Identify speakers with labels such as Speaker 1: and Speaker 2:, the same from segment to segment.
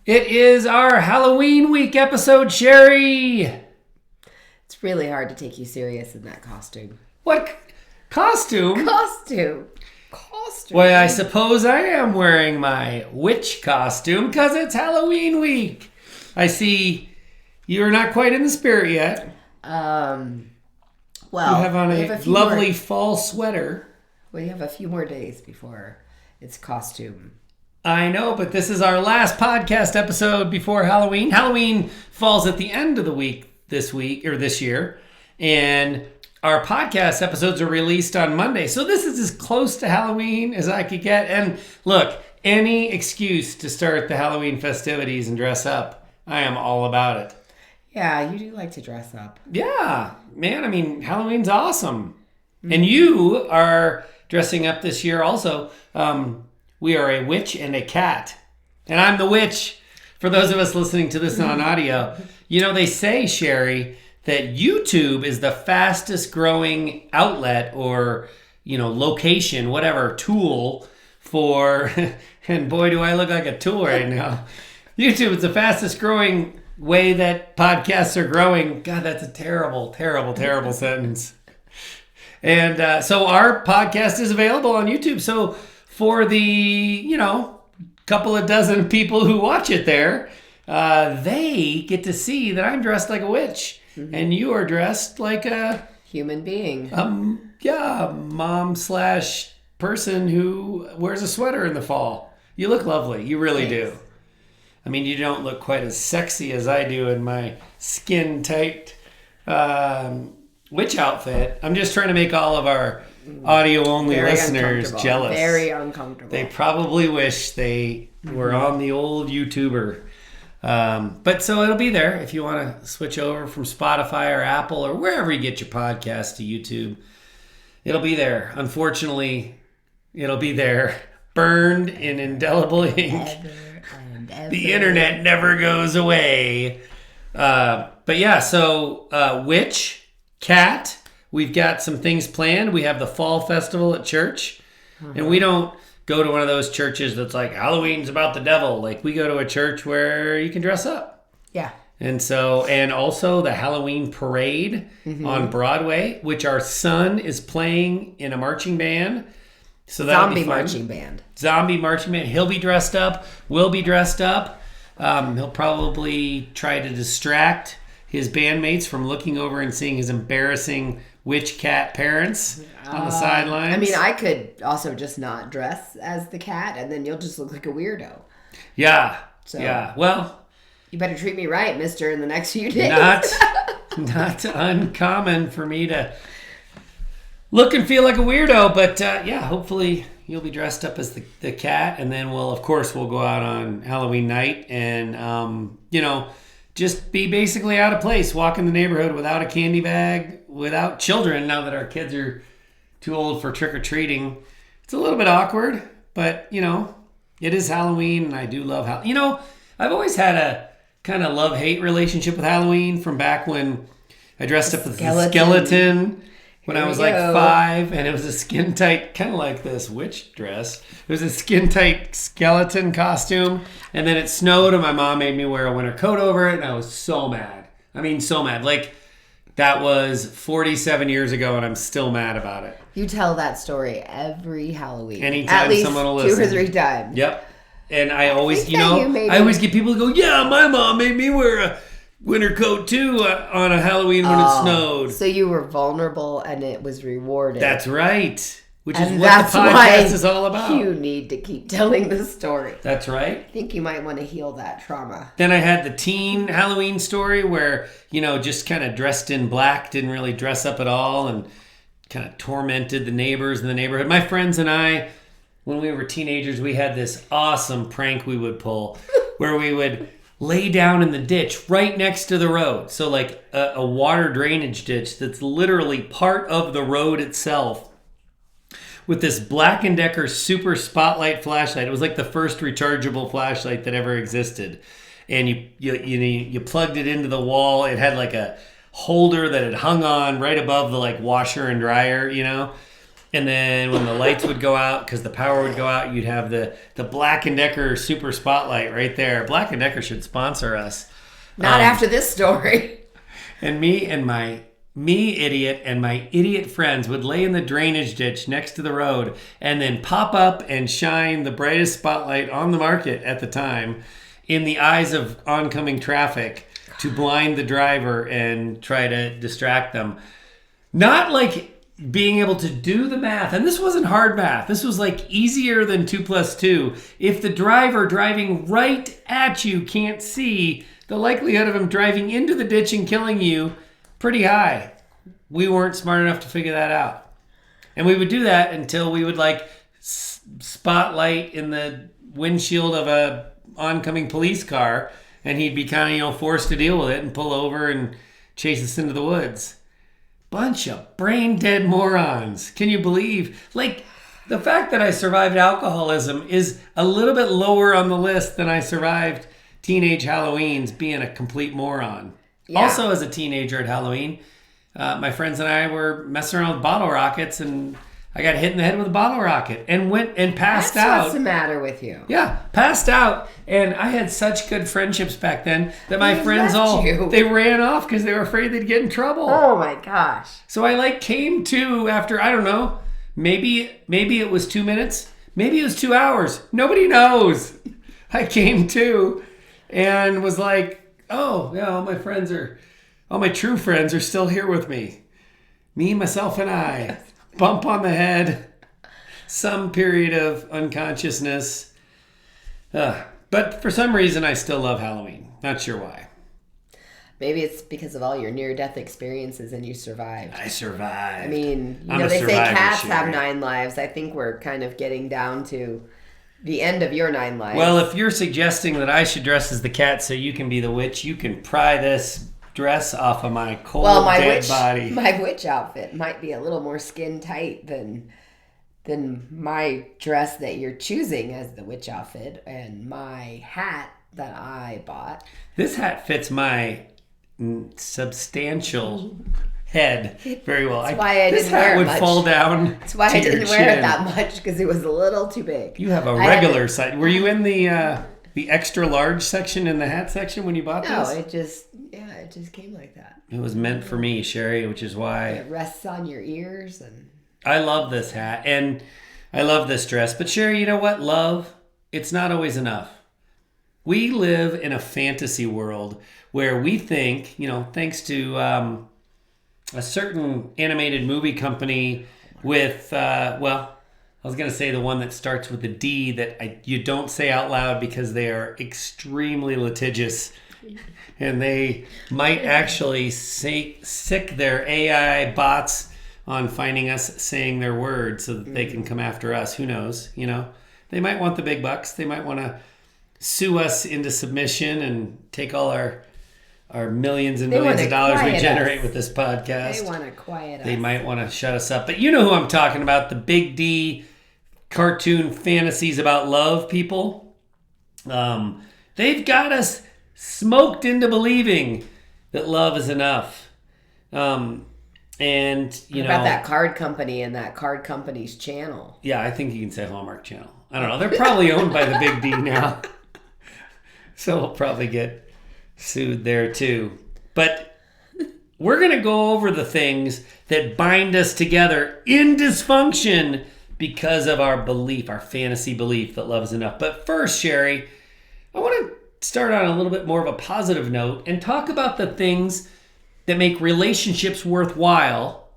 Speaker 1: It is our Halloween week episode, Sheri.
Speaker 2: It's really hard to take you serious in that costume.
Speaker 1: What costume?
Speaker 2: Costume.
Speaker 1: Well, I suppose I am wearing my witch costume because it's Halloween week. I see you're not quite in the spirit yet.
Speaker 2: Well,
Speaker 1: you have on a lovely fall sweater.
Speaker 2: We have a few more days before it's costume.
Speaker 1: I know, but this is our last podcast episode before Halloween. Halloween falls at the end of the week this year, and our podcast episodes are released on Monday. So this is as close to Halloween as I could get. And look, any excuse to start the Halloween festivities and dress up, I am all about it.
Speaker 2: Yeah, you do like to dress up.
Speaker 1: Yeah, man. I mean, Halloween's awesome. Mm-hmm. And you are dressing up this year also. We are a witch and a cat. And I'm the witch. For those of us listening to this on audio, you know, they say, Sheri, that YouTube is the fastest growing outlet or, location, whatever, tool for, and boy, do I look like a tool right now. YouTube is the fastest growing way that podcasts are growing. God, that's a terrible, terrible, terrible sentence. And so our podcast is available on YouTube. So for the, couple of dozen people who watch it there, they get to see that I'm dressed like a witch. Mm-hmm. And you are dressed like a
Speaker 2: human being.
Speaker 1: Mom/person who wears a sweater in the fall. You look lovely. You really do. I mean, you don't look quite as sexy as I do in my skin-tight witch outfit. I'm just trying to make all of our audio-only listeners jealous.
Speaker 2: Very uncomfortable.
Speaker 1: They probably wish they were on the old YouTuber. But so it'll be there if you want to switch over from Spotify or Apple or wherever you get your podcast to YouTube. It'll be there. Unfortunately, it'll be there burned in indelible ink. Ever. The internet never goes away. But yeah, so witch, cat, we've got some things planned. We have the fall festival at church. And we don't go to one of those churches that's like, Halloween's about the devil. Like, we go to a church where you can dress up.
Speaker 2: Yeah.
Speaker 1: And also the Halloween parade on Broadway, which our son is playing in a marching band. So
Speaker 2: Zombie marching band.
Speaker 1: He'll be dressed up. We'll be dressed up. He'll probably try to distract his bandmates from looking over and seeing his embarrassing witch cat parents on the sidelines.
Speaker 2: I mean, I could also just not dress as the cat, and then you'll just look like a weirdo.
Speaker 1: Yeah.
Speaker 2: So,
Speaker 1: yeah. Well,
Speaker 2: you better treat me right, mister, in the next few days.
Speaker 1: Not uncommon for me to look and feel like a weirdo, but hopefully you'll be dressed up as the cat, and then we'll go out on Halloween night and, just be basically out of place, walk in the neighborhood without a candy bag, without children, now that our kids are too old for trick-or-treating. It's a little bit awkward, but, it is Halloween, and I do love Halloween. I've always had a kind of love-hate relationship with Halloween from back when I dressed up as a skeleton when I was like 5, and it was a skin-tight, kind of like this witch dress. It was a skin-tight skeleton costume, and then it snowed, and my mom made me wear a winter coat over it, and I was so mad. I mean, so mad. Like, that was 47 years ago, and I'm still mad about it.
Speaker 2: You tell that story every Halloween.
Speaker 1: Anytime someone will listen.
Speaker 2: 2 or 3 times.
Speaker 1: Yep. And I always, I always get people to go, yeah, my mom made me wear a winter coat too on a Halloween when it snowed.
Speaker 2: So you were vulnerable and it was rewarded.
Speaker 1: That's right. Which is what the podcast is all about.
Speaker 2: You need to keep telling the story.
Speaker 1: That's right.
Speaker 2: I think you might want to heal that trauma.
Speaker 1: Then I had the teen Halloween story where, just kind of dressed in black, didn't really dress up at all, and kind of tormented the neighbors in the neighborhood. My friends and I, when we were teenagers, we had this awesome prank we would pull where we would lay down in the ditch right next to the road. So like a water drainage ditch that's literally part of the road itself, with this Black & Decker Super Spotlight flashlight. It was like the first rechargeable flashlight that ever existed. And you plugged it into the wall. It had like a holder that had hung on right above the like washer and dryer, And then when the lights would go out, because the power would go out, you'd have the Black & Decker Super Spotlight right there. Black & Decker should sponsor us.
Speaker 2: Not after this story.
Speaker 1: And me, idiot, and my idiot friends would lay in the drainage ditch next to the road and then pop up and shine the brightest spotlight on the market at the time in the eyes of oncoming traffic to blind the driver and try to distract them. Not like being able to do the math, and this wasn't hard math. This was like easier than 2 + 2. If the driver driving right at you can't see, the likelihood of him driving into the ditch and killing you, pretty high. We weren't smart enough to figure that out. And we would do that until we would like spotlight in the windshield of a oncoming police car, and he'd be kind of, forced to deal with it and pull over and chase us into the woods. Bunch of brain dead morons. Can you believe? Like, the fact that I survived alcoholism is a little bit lower on the list than I survived teenage Halloweens being a complete moron. Yeah. Also, as a teenager at Halloween, my friends and I were messing around with bottle rockets, and I got hit in the head with a bottle rocket and went and passed out.
Speaker 2: That's what's the matter with you.
Speaker 1: Yeah, passed out. And I had such good friendships back then that my friends they ran off because they were afraid they'd get in trouble.
Speaker 2: Oh my gosh.
Speaker 1: So I came to after, I don't know, maybe it was 2 minutes. Maybe it was 2 hours. Nobody knows. I came to and was like, oh, yeah, all my true friends are still here with me. Me, myself, and I. Bump on the head. Some period of unconsciousness. But for some reason, I still love Halloween. Not sure why.
Speaker 2: Maybe it's because of all your near-death experiences and you survived.
Speaker 1: I survived.
Speaker 2: I mean, they say cats have 9 lives. I think we're kind of getting down to the end of your 9 lives.
Speaker 1: Well, if you're suggesting that I should dress as the cat so you can be the witch, you can pry this dress off of my cold, dead body.
Speaker 2: My witch outfit might be a little more skin tight than my dress that you're choosing as the witch outfit, and my hat that I bought.
Speaker 1: This hat fits my substantial head very well.
Speaker 2: That's why I didn't wear it much.
Speaker 1: This hat would fall down.
Speaker 2: That's why I didn't wear it that much, because it was a little too big.
Speaker 1: You have a regular size. Were you in the extra large section in the hat section when you bought this?
Speaker 2: No, it just came like that.
Speaker 1: It was meant for me, Sheri, which is why
Speaker 2: it rests on your ears. And
Speaker 1: I love this hat and I love this dress. But Sheri, you know what? Love, it's not always enough. We live in a fantasy world where we think, thanks to a certain animated movie company with, I was going to say the one that starts with a D that you don't say out loud because they are extremely litigious and they might actually sick their AI bots on finding us saying their words so that they can come after us. Who knows? They might want the big bucks. They might want to sue us into submission and take all our millions and millions of dollars we generate with this podcast.
Speaker 2: They want to quiet us.
Speaker 1: They might want to shut us up. But you know who I'm talking about, the Big D cartoon fantasies about love people. They've got us smoked into believing that love is enough. And,
Speaker 2: what about that card company and that card company's channel?
Speaker 1: Yeah, I think you can say Hallmark Channel. I don't know. They're probably owned by the Big D now. So we'll probably get sued there too. But we're going to go over the things that bind us together in dysfunction because of our belief, our fantasy belief that love is enough. But first, Sheri, I want to start on a little bit more of a positive note and talk about the things that make relationships worthwhile,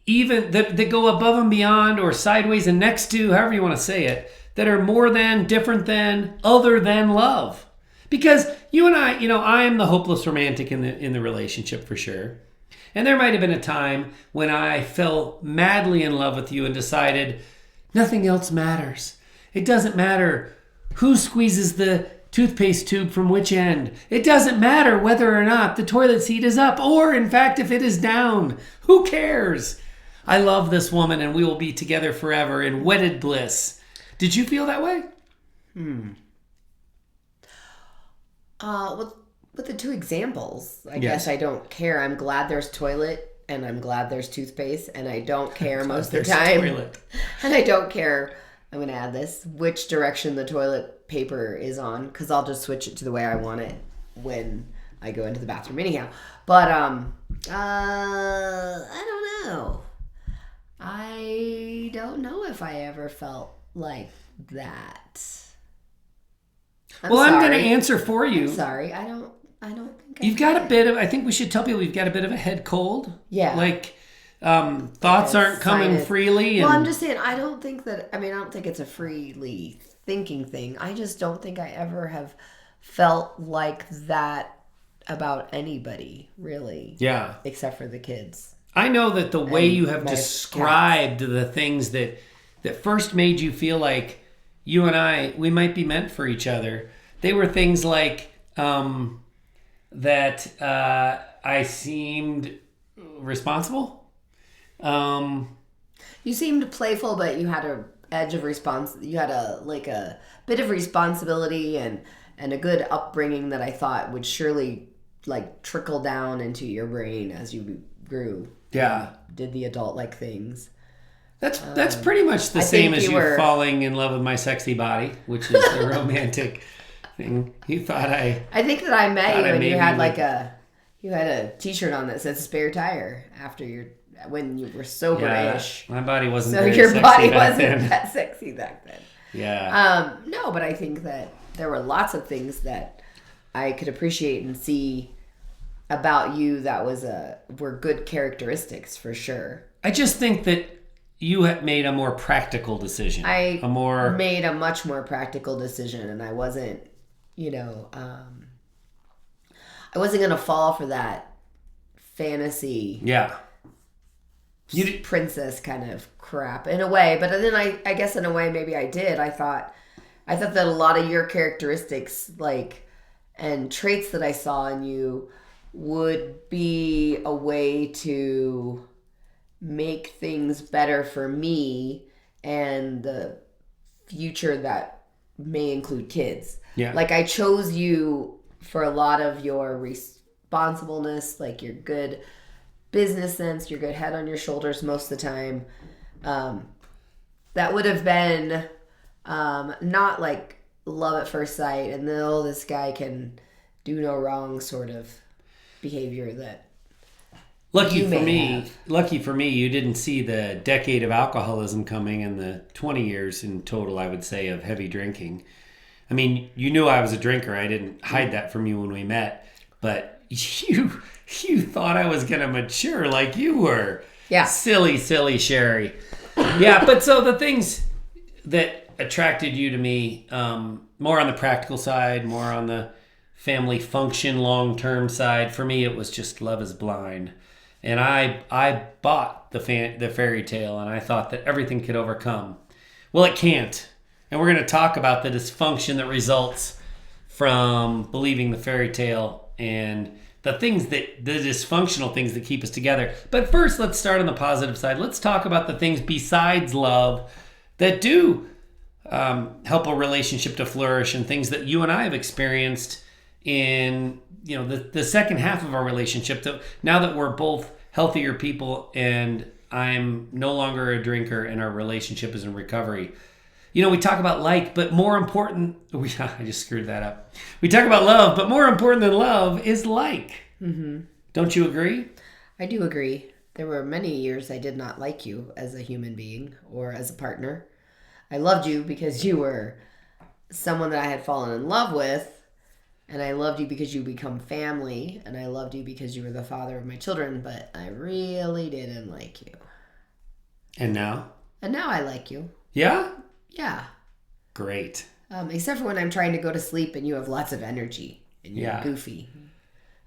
Speaker 1: even that go above and beyond or sideways and next to, however you want to say it, that are more than, different than, other than love. Because you and I am the hopeless romantic in the relationship for sure. And there might have been a time when I fell madly in love with you and decided nothing else matters. It doesn't matter who squeezes the toothpaste tube from which end. It doesn't matter whether or not the toilet seat is up or, in fact, if it is down. Who cares? I love this woman and we will be together forever in wedded bliss. Did you feel that way?
Speaker 2: With the 2 examples, I guess I don't care. I'm glad there's toilet and I'm glad there's toothpaste, and I don't care most of the
Speaker 1: There's
Speaker 2: time.
Speaker 1: toilet.
Speaker 2: And I don't care, I'm going to add this, which direction the toilet paper is on, because I'll just switch it to the way I want it when I go into the bathroom anyhow. But I don't know. I don't know if I ever felt like that.
Speaker 1: I'm going to answer for you.
Speaker 2: I'm sorry. I don't think
Speaker 1: You've got a bit of, I think we should tell people you've got a bit of a head cold.
Speaker 2: Yeah.
Speaker 1: Like, thoughts aren't coming freely.
Speaker 2: Well, I'm just saying, I don't think it's a freely thinking thing. I just don't think I ever have felt like that about anybody, really.
Speaker 1: Yeah.
Speaker 2: Except for the kids.
Speaker 1: I know that the way you have
Speaker 2: my
Speaker 1: described the things that first made you feel like you and we might be meant for each other, they were things like that I seemed responsible.
Speaker 2: You seemed playful, but you had a edge of you had a bit of responsibility and a good upbringing that I thought would surely trickle down into your brain as you grew.
Speaker 1: Yeah.
Speaker 2: Did the adult things.
Speaker 1: That's pretty much the same as you falling in love with my sexy body, which is the romantic thing. You thought I
Speaker 2: think that I met you and you had you had a t-shirt on that said spare tire when you were sober-ish.
Speaker 1: Yeah, my body wasn't
Speaker 2: so
Speaker 1: very
Speaker 2: your
Speaker 1: sexy
Speaker 2: body
Speaker 1: back
Speaker 2: wasn't
Speaker 1: then.
Speaker 2: that sexy back then.
Speaker 1: Yeah.
Speaker 2: No, but I think that there were lots of things that I could appreciate and see about you that were good characteristics for sure.
Speaker 1: I just think that you had made a more practical decision.
Speaker 2: I made a much more practical decision, and I wasn't, I wasn't going to fall for that fantasy.
Speaker 1: Yeah.
Speaker 2: Princess kind of crap in a way, but then I guess in a way maybe I did. I thought that a lot of your characteristics and traits that I saw in you would be a way to make things better for me and the future that may include kids.
Speaker 1: Yeah.
Speaker 2: I chose you for a lot of your responsibleness, your good business sense, your good head on your shoulders most of the time. That would have been not love at first sight and then, this guy can do no wrong sort of behavior that
Speaker 1: Lucky for me, you didn't see the decade of alcoholism coming and the 20 years in total, I would say, of heavy drinking. I mean, you knew I was a drinker. I didn't hide that from you when we met, but you thought I was going to mature like you were.
Speaker 2: Yeah.
Speaker 1: Silly Sheri. Yeah, but so the things that attracted you to me, more on the practical side, more on the family function long-term side, for me it was just Love is Blind. And I bought the fairy tale, and I thought that everything could overcome. Well, it can't. And we're going to talk about the dysfunction that results from believing the fairy tale and the dysfunctional things that keep us together. But first, let's start on the positive side. Let's talk about the things besides love that do help a relationship to flourish, and things that you and I have experienced in the second half of our relationship. Now that we're both healthier people and I'm no longer a drinker and our relationship is in recovery. We talk about but more important, I just screwed that up. We talk about love, but more important than love is Mm-hmm. Don't you agree?
Speaker 2: I do agree. There were many years I did not like you as a human being or as a partner. I loved you because you were someone that I had fallen in love with, and I loved you because you become family, and I loved you because you were the father of my children, but I really didn't like you.
Speaker 1: And now?
Speaker 2: And now I like you.
Speaker 1: Yeah?
Speaker 2: Yeah.
Speaker 1: Great.
Speaker 2: Except for when I'm trying to go to sleep and you have lots of energy and you're goofy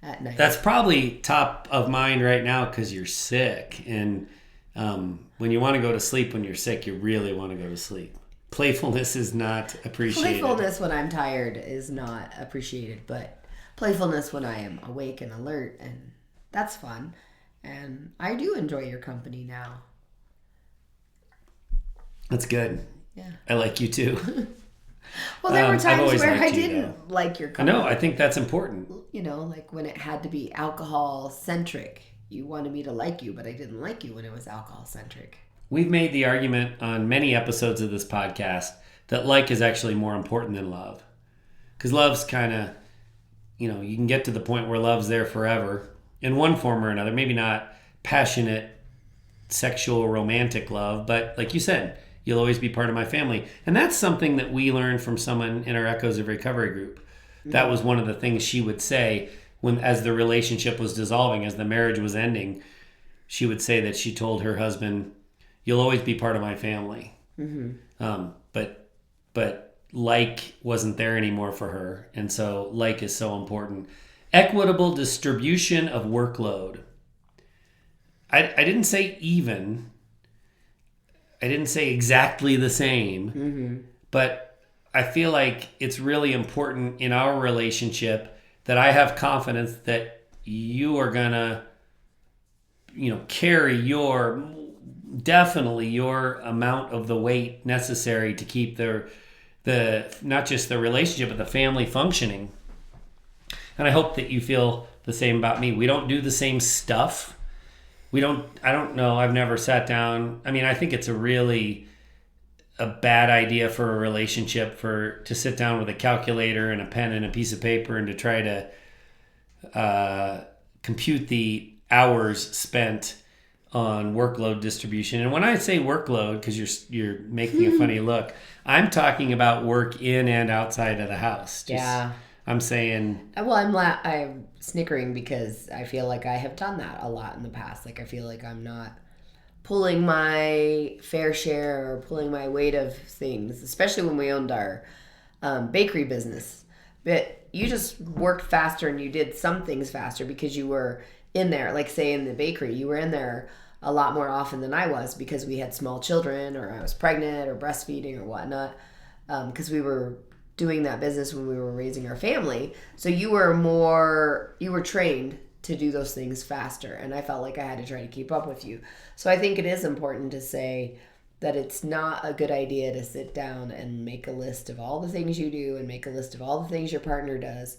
Speaker 2: at night.
Speaker 1: That's probably top of mind right now because you're sick. And when you want to go to sleep when you're sick, you really want to go to sleep. Playfulness is not appreciated.
Speaker 2: Playfulness when I'm tired is not appreciated, but playfulness when I am awake and alert, and that's fun. And I do enjoy your company now.
Speaker 1: That's good.
Speaker 2: Yeah.
Speaker 1: I like you too.
Speaker 2: Well, there were times where I didn't like your company.
Speaker 1: I know. I think that's important.
Speaker 2: When it had to be alcohol-centric. you wanted me to like you, but I didn't like you when it was alcohol centric.
Speaker 1: We've made the argument on many episodes of this podcast that like is actually more important than love. Because love's kind of, you can get to the point where love's there forever in one form or another. Maybe not passionate, sexual, romantic love, but like you said, you'll always be part of my family. And that's something that we learned from someone in our Echoes of Recovery group. That was one of the things she would say as the relationship was dissolving, as the marriage was ending. She would say that she told her husband, "You'll always be part of my family." But like wasn't there anymore for her. And so like is so important. Equitable distribution of workload. I didn't say even. I didn't say exactly the same. But I feel like it's really important in our relationship that I have confidence that you are going to, carry definitely your amount of the weight necessary to keep the not just the relationship, but the family functioning. And I hope that you feel the same about me. We don't do the same stuff. I don't know. I've never sat down. I mean, I think it's a bad idea for a relationship to sit down with a calculator and a pen and a piece of paper and to try to compute the hours spent on workload distribution. And when I say workload, because you're making a funny look, I'm talking about work in and outside of the house. I'm saying...
Speaker 2: Well, I'm snickering because I feel like I have done that a lot in the past. Like, I feel like I'm not pulling my fair share or pulling my weight of things, especially when we owned our bakery business. But you just worked faster and you did some things faster because you were in there. Like, say, in the bakery, you were in there a lot more often than I was because we had small children or I was pregnant or breastfeeding or whatnot, because we were doing that business when we were raising our family. So you were trained to do those things faster, and I felt like I had to try to keep up with you. So I think it is important to say that it's not a good idea to sit down and make a list of all the things you do and make a list of all the things your partner does,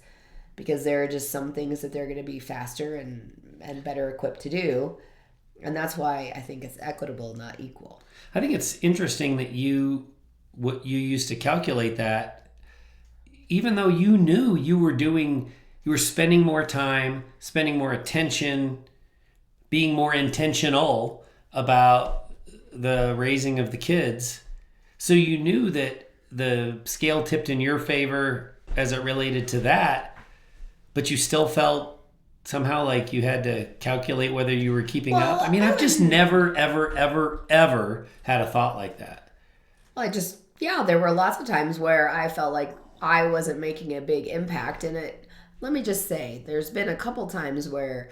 Speaker 2: because there are just some things that they're going to be faster and better equipped to do. And that's why I think it's equitable, not equal.
Speaker 1: I think it's interesting that you used to calculate that, even though you knew you were spending more time, spending more attention, being more intentional about the raising of the kids. So you knew that the scale tipped in your favor as it related to that, but you still felt somehow like you had to calculate whether you were keeping up. I mean, I've just never, ever, ever, ever had a thought like that.
Speaker 2: Well, there were lots of times where I felt like I wasn't making a big impact in it. Let me just say, there's been a couple times where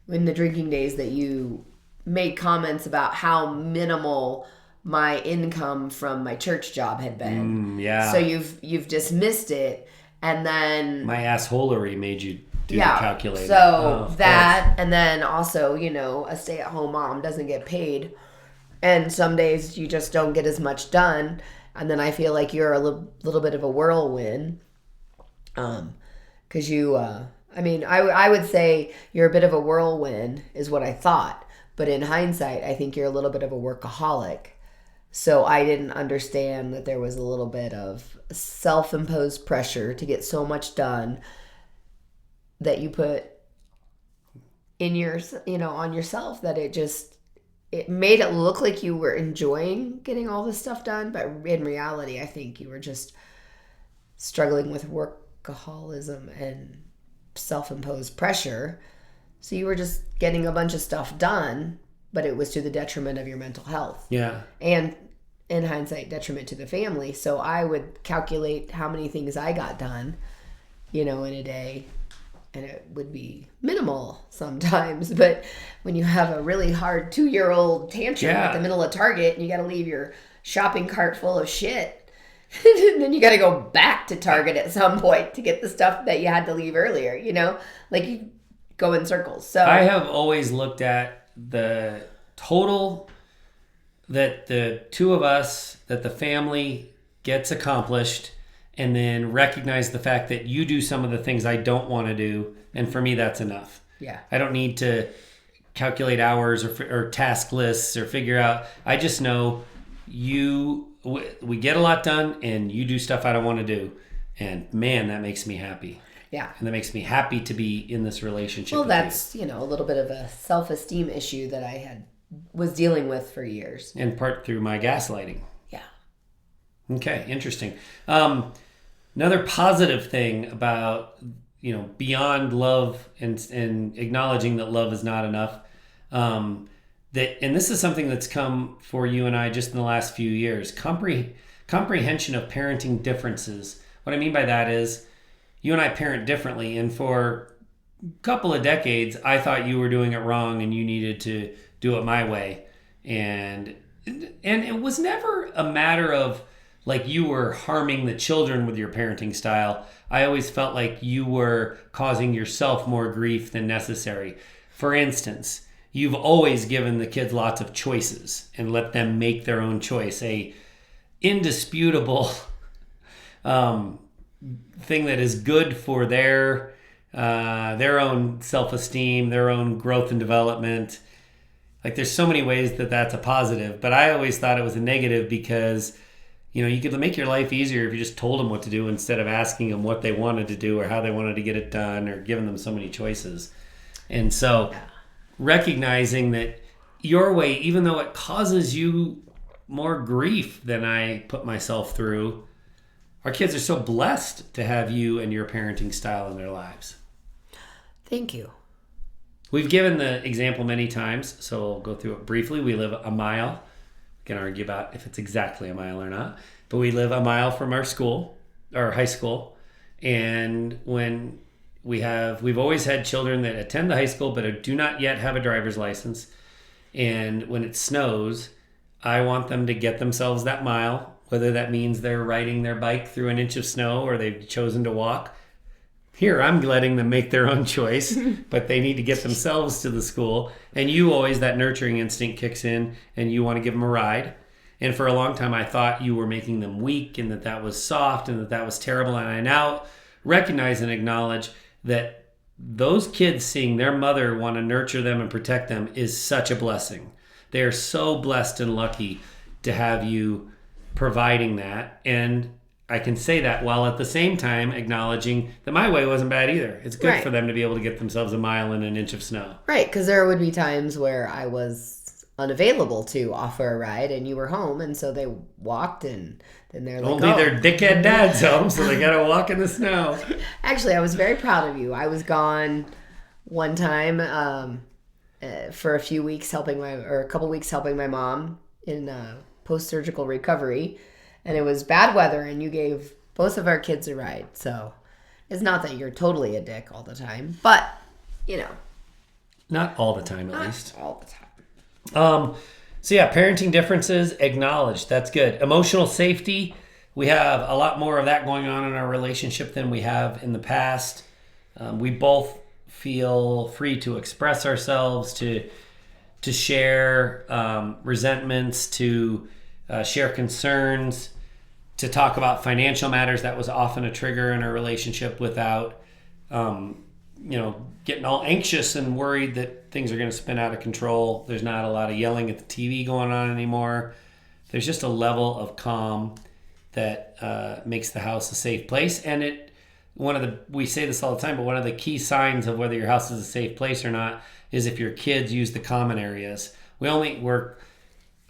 Speaker 2: in the drinking days that you made comments about how minimal my income from my church job had been.
Speaker 1: Yeah.
Speaker 2: So you've dismissed it, and then
Speaker 1: my assholery made you do the calculator.
Speaker 2: So and then also, a stay-at-home mom doesn't get paid, and some days you just don't get as much done, and then I feel like you're a little bit of a whirlwind, because you, I would say you're a bit of a whirlwind is what I thought, but in hindsight, I think you're a little bit of a workaholic. So I didn't understand that there was a little bit of self-imposed pressure to get so much done that you put in on yourself, that it made it look like you were enjoying getting all this stuff done. But in reality, I think you were just struggling with workaholism and self-imposed pressure. So you were just getting a bunch of stuff done, but it was to the detriment of your mental health.
Speaker 1: Yeah.
Speaker 2: And in hindsight, detriment to the family. So I would calculate how many things I got done, in a day. And it would be minimal sometimes. But when you have a really hard 2-year-old tantrum at the middle of Target and you got to leave your shopping cart full of shit, then you got to go back to Target at some point to get the stuff that you had to leave earlier, like you go in circles. So
Speaker 1: I have always looked at the total that the two of us, that the family gets accomplished, and then recognize the fact that you do some of the things I don't want to do. And for me, that's enough.
Speaker 2: Yeah.
Speaker 1: I don't need to calculate hours or task lists or figure out. I just know we get a lot done, and you do stuff I don't want to do, and man, that makes me happy.
Speaker 2: Yeah.
Speaker 1: And that makes me happy to be in this relationship.
Speaker 2: Well, that's, a little bit of a self-esteem issue that I was dealing with for years.
Speaker 1: In part through my gaslighting.
Speaker 2: Yeah.
Speaker 1: Okay, interesting. Another positive thing about, beyond love and acknowledging that love is not enough, and this is something that's come for you and I just in the last few years, comprehension of parenting differences. What I mean by that is you and I parent differently, and for a couple of decades, I thought you were doing it wrong and you needed to do it my way. And it was never a matter of like you were harming the children with your parenting style. I always felt like you were causing yourself more grief than necessary. For instance, you've always given the kids lots of choices and let them make their own choice. A indisputable thing that is good for their own self-esteem, their own growth and development. Like there's so many ways that that's a positive, but I always thought it was a negative because, you could make your life easier if you just told them what to do instead of asking them what they wanted to do or how they wanted to get it done or giving them so many choices. And so recognizing that your way, even though it causes you more grief than I put myself through, our kids are so blessed to have you and your parenting style in their lives.
Speaker 2: Thank you.
Speaker 1: We've given the example many times, so I'll go through it briefly. We live a mile. We can argue about if it's exactly a mile or not, but we live a mile from our school, our high school. And when we've always had children that attend the high school but do not yet have a driver's license. And when it snows, I want them to get themselves that mile, whether that means they're riding their bike through an inch of snow or they've chosen to walk. Here, I'm letting them make their own choice, but they need to get themselves to the school. And you always, that nurturing instinct kicks in and you want to give them a ride. And for a long time, I thought you were making them weak and that was soft and that was terrible. And I now recognize and acknowledge that those kids seeing their mother want to nurture them and protect them is such a blessing. They are so blessed and lucky to have you providing that. And I can say that while at the same time acknowledging that my way wasn't bad either. It's good for them to be able to get themselves a mile in an inch of snow. Right,
Speaker 2: because there would be times where I was unavailable to offer a ride and you were home, and so they walked, and then they're like,
Speaker 1: only their dickhead dad's home, so they gotta walk in the snow.
Speaker 2: Actually, I was very proud of you. I was gone one time for a couple weeks helping my mom in post-surgical recovery. And it was bad weather, and you gave both of our kids a ride. So it's not that you're totally a dick all the time, but,
Speaker 1: Not all the time, at least.
Speaker 2: Not all the time.
Speaker 1: So yeah, parenting differences, acknowledged. That's good. Emotional safety. We have a lot more of that going on in our relationship than we have in the past. We both feel free to express ourselves, to share resentments, to share concerns, to talk about financial matters. That was often a trigger in our relationship without, getting all anxious and worried that things are going to spin out of control. There's not a lot of yelling at the TV going on anymore. There's just a level of calm that makes the house a safe place. And we say this all the time, but one of the key signs of whether your house is a safe place or not is if your kids use the common areas.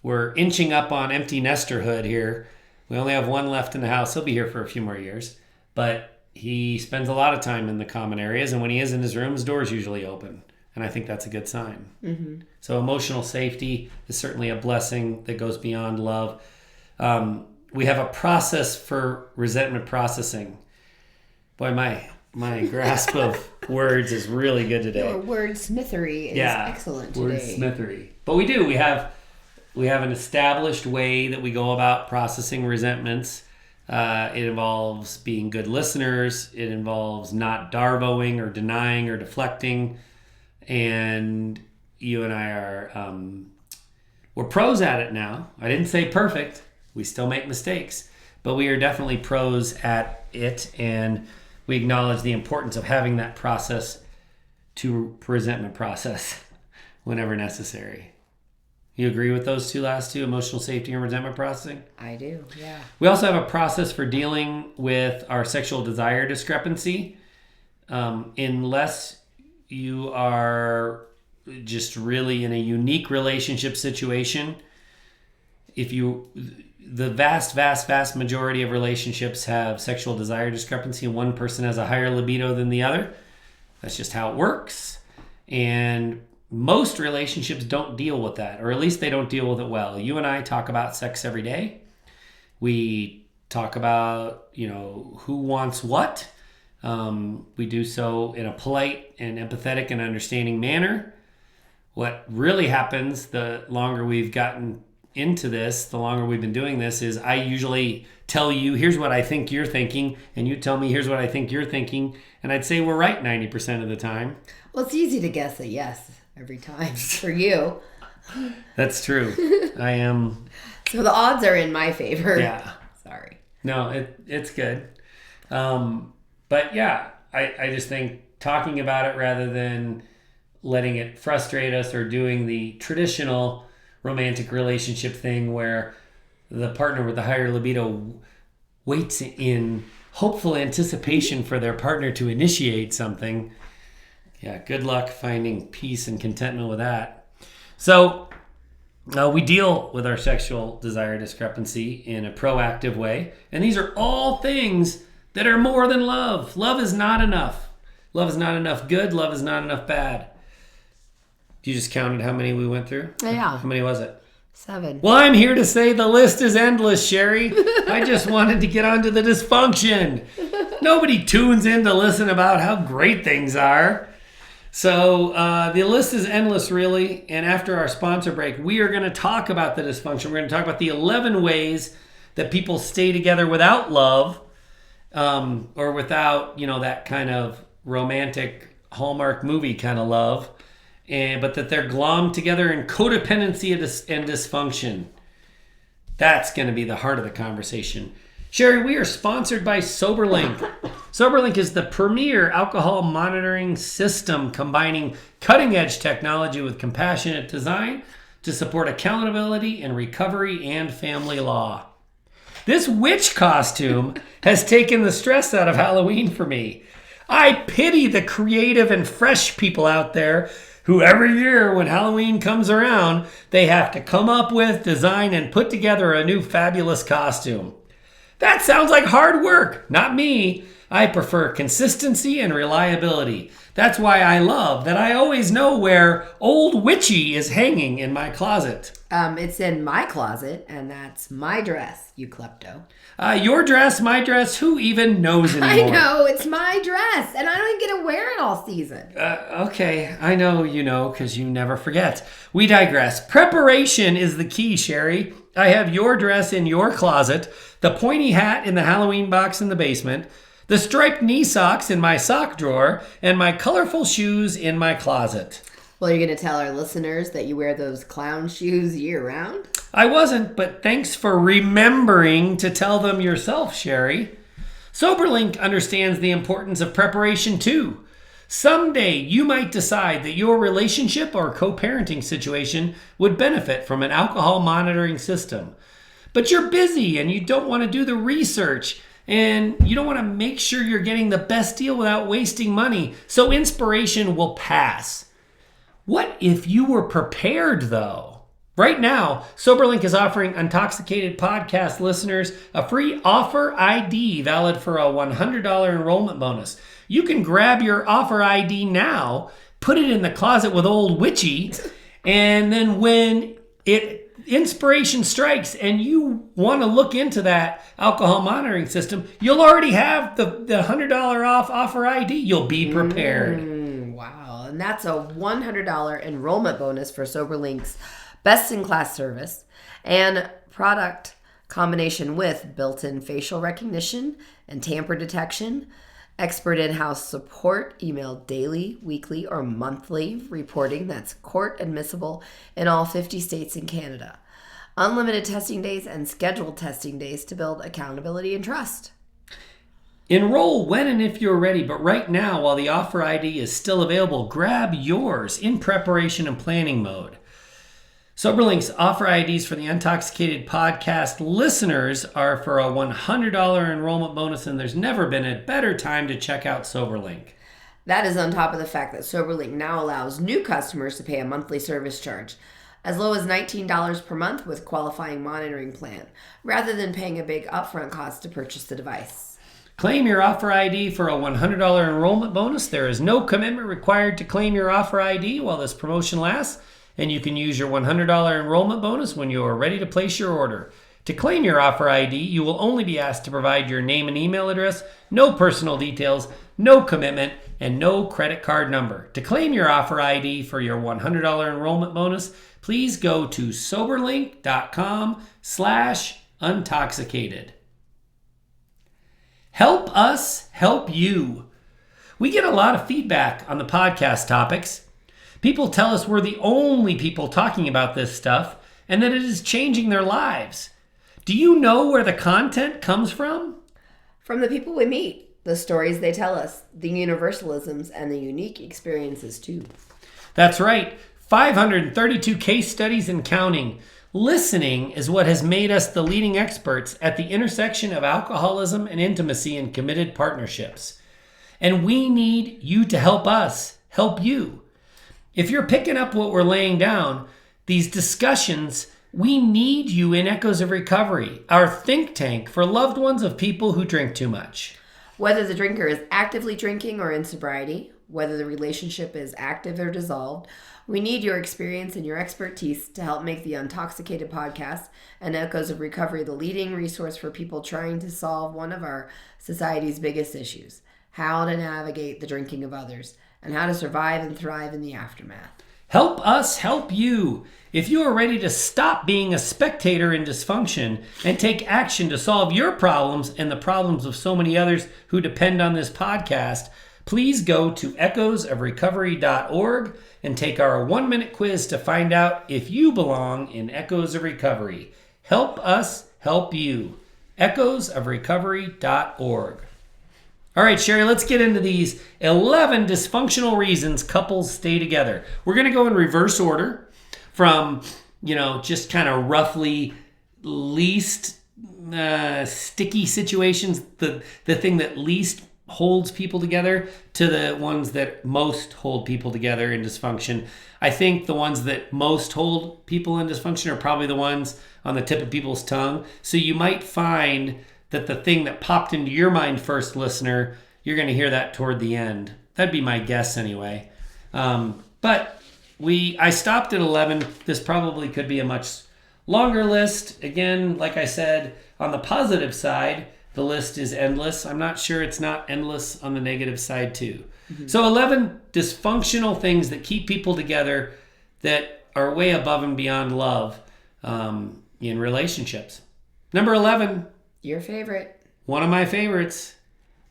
Speaker 1: We're inching up on empty nesterhood here. We only have one left in the house. He'll be here for a few more years. But he spends a lot of time in the common areas. And when he is in his room, his door's usually open. And I think that's a good sign. Mm-hmm. So emotional safety is certainly a blessing that goes beyond love. We have a process for resentment processing. Boy, my grasp of words is really good today.
Speaker 2: Your wordsmithery is excellent today.
Speaker 1: Wordsmithery. But we do. We have an established way that we go about processing resentments. It involves being good listeners. It involves not darvoing or denying or deflecting. And you and I we're pros at it now. I didn't say perfect. We still make mistakes. But we are definitely pros at it. And we acknowledge the importance of having that process to resentment process. whenever necessary. You agree with those last two, emotional safety and resentment processing?
Speaker 2: I do, yeah.
Speaker 1: We also have a process for dealing with our sexual desire discrepancy. Unless you are just really in a unique relationship situation, the vast majority of relationships have sexual desire discrepancy, and one person has a higher libido than the other. That's just how it works. And most relationships don't deal with that, or at least they don't deal with it well. You and I talk about sex every day. We talk about, who wants what. We do so in a polite and empathetic and understanding manner. What really happens the longer we've gotten into this, the longer we've been doing this, is I usually tell you, here's what I think you're thinking, and you tell me, here's what I think you're thinking, and I'd say we're right 90% of the time.
Speaker 2: Well, it's easy to guess a yes every time for you.
Speaker 1: That's true. I am.
Speaker 2: So the odds are in my favor.
Speaker 1: Yeah.
Speaker 2: Sorry.
Speaker 1: No, it's good. But yeah, I just think talking about it rather than letting it frustrate us or doing the traditional romantic relationship thing where the partner with the higher libido waits in hopeful anticipation for their partner to initiate something. Yeah, good luck finding peace and contentment with that. So we deal with our sexual desire discrepancy in a proactive way. And these are all things that are more than love. Love is not enough. Love is not enough good. Love is not enough bad. You just counted how many we went through?
Speaker 2: Yeah.
Speaker 1: How many was it?
Speaker 2: 7.
Speaker 1: Well, I'm here to say the list is endless, Sheri. I just wanted to get onto the dysfunction. Nobody tunes in to listen about how great things are. So the list is endless, really. And after our sponsor break, we are going to talk about the dysfunction. We're going to talk about the 11 ways that people stay together without love, or without, that kind of romantic Hallmark movie kind of love. But that they're glommed together in codependency and dysfunction. That's going to be the heart of the conversation. Sheri, we are sponsored by SoberLink. SoberLink is the premier alcohol monitoring system combining cutting-edge technology with compassionate design to support accountability in recovery and family law. This witch costume has taken the stress out of Halloween for me. I pity the creative and fresh people out there who every year when Halloween comes around, they have to come up with, design, and put together a new fabulous costume. That sounds like hard work. Not me. I prefer consistency and reliability. That's why I love that I always know where Old Witchy is hanging in my closet.
Speaker 2: It's in my closet, and that's my dress, you klepto.
Speaker 1: Your dress, my dress, who even knows anymore?
Speaker 2: I know, it's my dress, and I don't even get to wear it all season.
Speaker 1: Okay, I know you know, because you never forget. We digress. Preparation is the key, Sheri. I have your dress in your closet, the pointy hat in the Halloween box in the basement, the striped knee socks in my sock drawer, and my colorful shoes in my closet.
Speaker 2: Well, you're going to tell our listeners that you wear those clown shoes year-round?
Speaker 1: I wasn't, but thanks for remembering to tell them yourself, Sheri. SoberLink understands the importance of preparation, too. Someday, you might decide that your relationship or co-parenting situation would benefit from an alcohol monitoring system. But you're busy and you don't want to do the research, and you don't want to make sure you're getting the best deal without wasting money, so inspiration will pass. What if you were prepared, though? Right now, SoberLink is offering Intoxicated Podcast listeners a free offer ID valid for a $100 enrollment bonus. You can grab your offer ID now, put it in the closet with Old Witchy, and then when inspiration strikes and you want to look into that alcohol monitoring system, you'll already have the $100 off offer ID. You'll be prepared.
Speaker 2: Wow. And that's a $100 enrollment bonus for SoberLink's best-in-class service and product combination with built-in facial recognition and tamper detection, expert in-house support, email daily, weekly, or monthly reporting that's court admissible in all 50 states and Canada, unlimited testing days and scheduled testing days to build accountability and trust.
Speaker 1: Enroll when and if you're ready, but right now, while the offer ID is still available, grab yours in preparation and planning mode. SoberLink's offer IDs for the Untoxicated podcast listeners are for a $100 enrollment bonus, and there's never been a better time to check out SoberLink.
Speaker 2: That is on top of the fact that SoberLink now allows new customers to pay a monthly service charge, as low as $19 per month with qualifying monitoring plan, rather than paying a big upfront cost to purchase the device.
Speaker 1: Claim your offer ID for a $100 enrollment bonus. There is no commitment required to claim your offer ID while this promotion lasts, and you can use your $100 enrollment bonus when you are ready to place your order. To claim your offer ID, you will only be asked to provide your name and email address, no personal details, no commitment, and no credit card number. To claim your offer ID for your $100 enrollment bonus, please go to soberlink.com/untoxicated. Help us help you. We get a lot of feedback on the podcast topics. People tell us we're the only people talking about this stuff and that it is changing their lives. Do you know where the content comes from?
Speaker 2: From the people we meet, the stories they tell us, the universalisms, and the unique experiences too.
Speaker 1: That's right. 532 case studies and counting. Listening is what has made us the leading experts at the intersection of alcoholism and intimacy in committed partnerships. And we need you to help us help you. If you're picking up what we're laying down, these discussions, we need you in Echoes of Recovery, our think tank for loved ones of people who drink too much.
Speaker 2: Whether the drinker is actively drinking or in sobriety, whether the relationship is active or dissolved, we need your experience and your expertise to help make the Untoxicated podcast and Echoes of Recovery the leading resource for people trying to solve one of our society's biggest issues: how to navigate the drinking of others and how to survive and thrive in the aftermath.
Speaker 1: Help us help you. If you are ready to stop being a spectator in dysfunction and take action to solve your problems and the problems of so many others who depend on this podcast, please go to echoesofrecovery.org and take our 1-minute quiz to find out if you belong in Echoes of Recovery. Help us help you. echoesofrecovery.org. All right, Sheri, let's get into these 11 dysfunctional reasons couples stay together. We're going to go in reverse order from, just kind of roughly least sticky situations, the thing that least holds people together, to the ones that most hold people together in dysfunction. I think the ones that most hold people in dysfunction are probably the ones on the tip of people's tongue. So you might find that the thing that popped into your mind first, listener, you're going to hear that toward the end. That'd be my guess anyway. But I stopped at 11. This probably could be a much longer list. Again, like I said, on the positive side, the list is endless. I'm not sure it's not endless on the negative side too. Mm-hmm. So 11 dysfunctional things that keep people together that are way above and beyond love in relationships. Number 11.
Speaker 2: Your favorite.
Speaker 1: One of my favorites.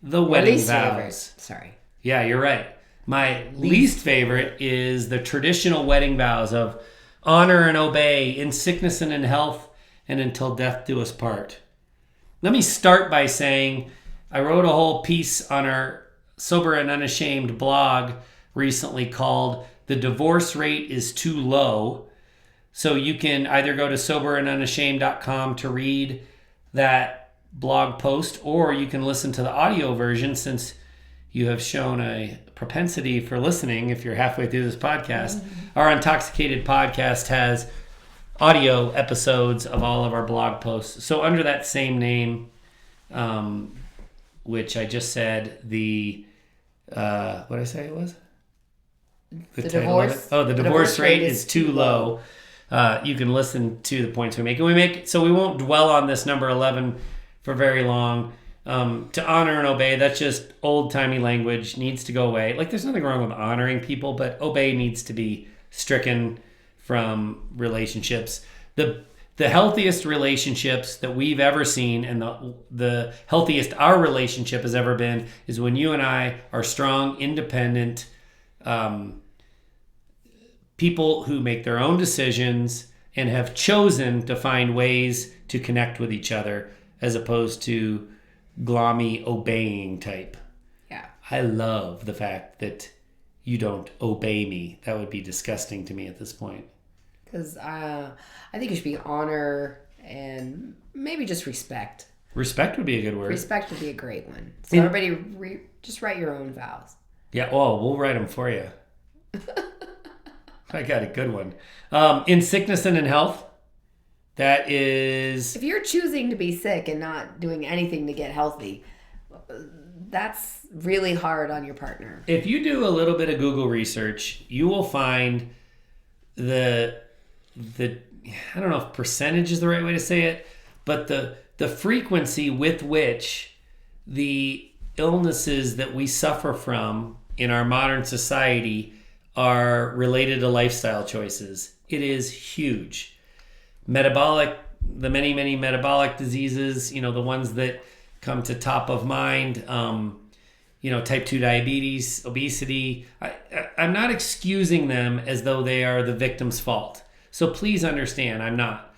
Speaker 1: The wedding vows.
Speaker 2: Favorite. Sorry.
Speaker 1: Yeah, you're right. My least favorite is the traditional wedding vows of honor and obey in sickness and in health and until death do us part. Let me start by saying I wrote a whole piece on our Sober and Unashamed blog recently called "The Divorce Rate is Too Low." So you can either go to soberandunashamed.com to read that blog post, or you can listen to the audio version since you have shown a propensity for listening if you're halfway through this podcast. Our Untoxicated podcast has audio episodes of all of our blog posts. So under that same name, which I just said, what did I say it was?
Speaker 2: The divorce.
Speaker 1: The divorce rate is too low. You can listen to the points we make. So we won't dwell on this number 11 for very long. To honor and obey, that's just old-timey language, needs to go away. Like, there's nothing wrong with honoring people, but obey needs to be stricken from relationships. The healthiest relationships that we've ever seen, and the healthiest our relationship has ever been, is when you and I are strong, independent people who make their own decisions and have chosen to find ways to connect with each other, as opposed to glommy obeying type.
Speaker 2: Yeah.
Speaker 1: I love the fact that you don't obey me. That would be disgusting to me at this point.
Speaker 2: Because I think it should be honor and maybe just respect.
Speaker 1: Respect would be a good word.
Speaker 2: Respect would be a great one. So everybody just write your own vows.
Speaker 1: Yeah, we'll write them for you. I got a good one. In sickness and in health, that is...
Speaker 2: If you're choosing to be sick and not doing anything to get healthy, that's really hard on your partner.
Speaker 1: If you do a little bit of Google research, you will find the I don't know if percentage is the right way to say it, but the frequency with which the illnesses that we suffer from in our modern society are related to lifestyle choices. It is huge. The many metabolic diseases, the ones that come to top of mind, type 2 diabetes, obesity. I'm not excusing them as though they are the victim's fault. So please understand, I'm not.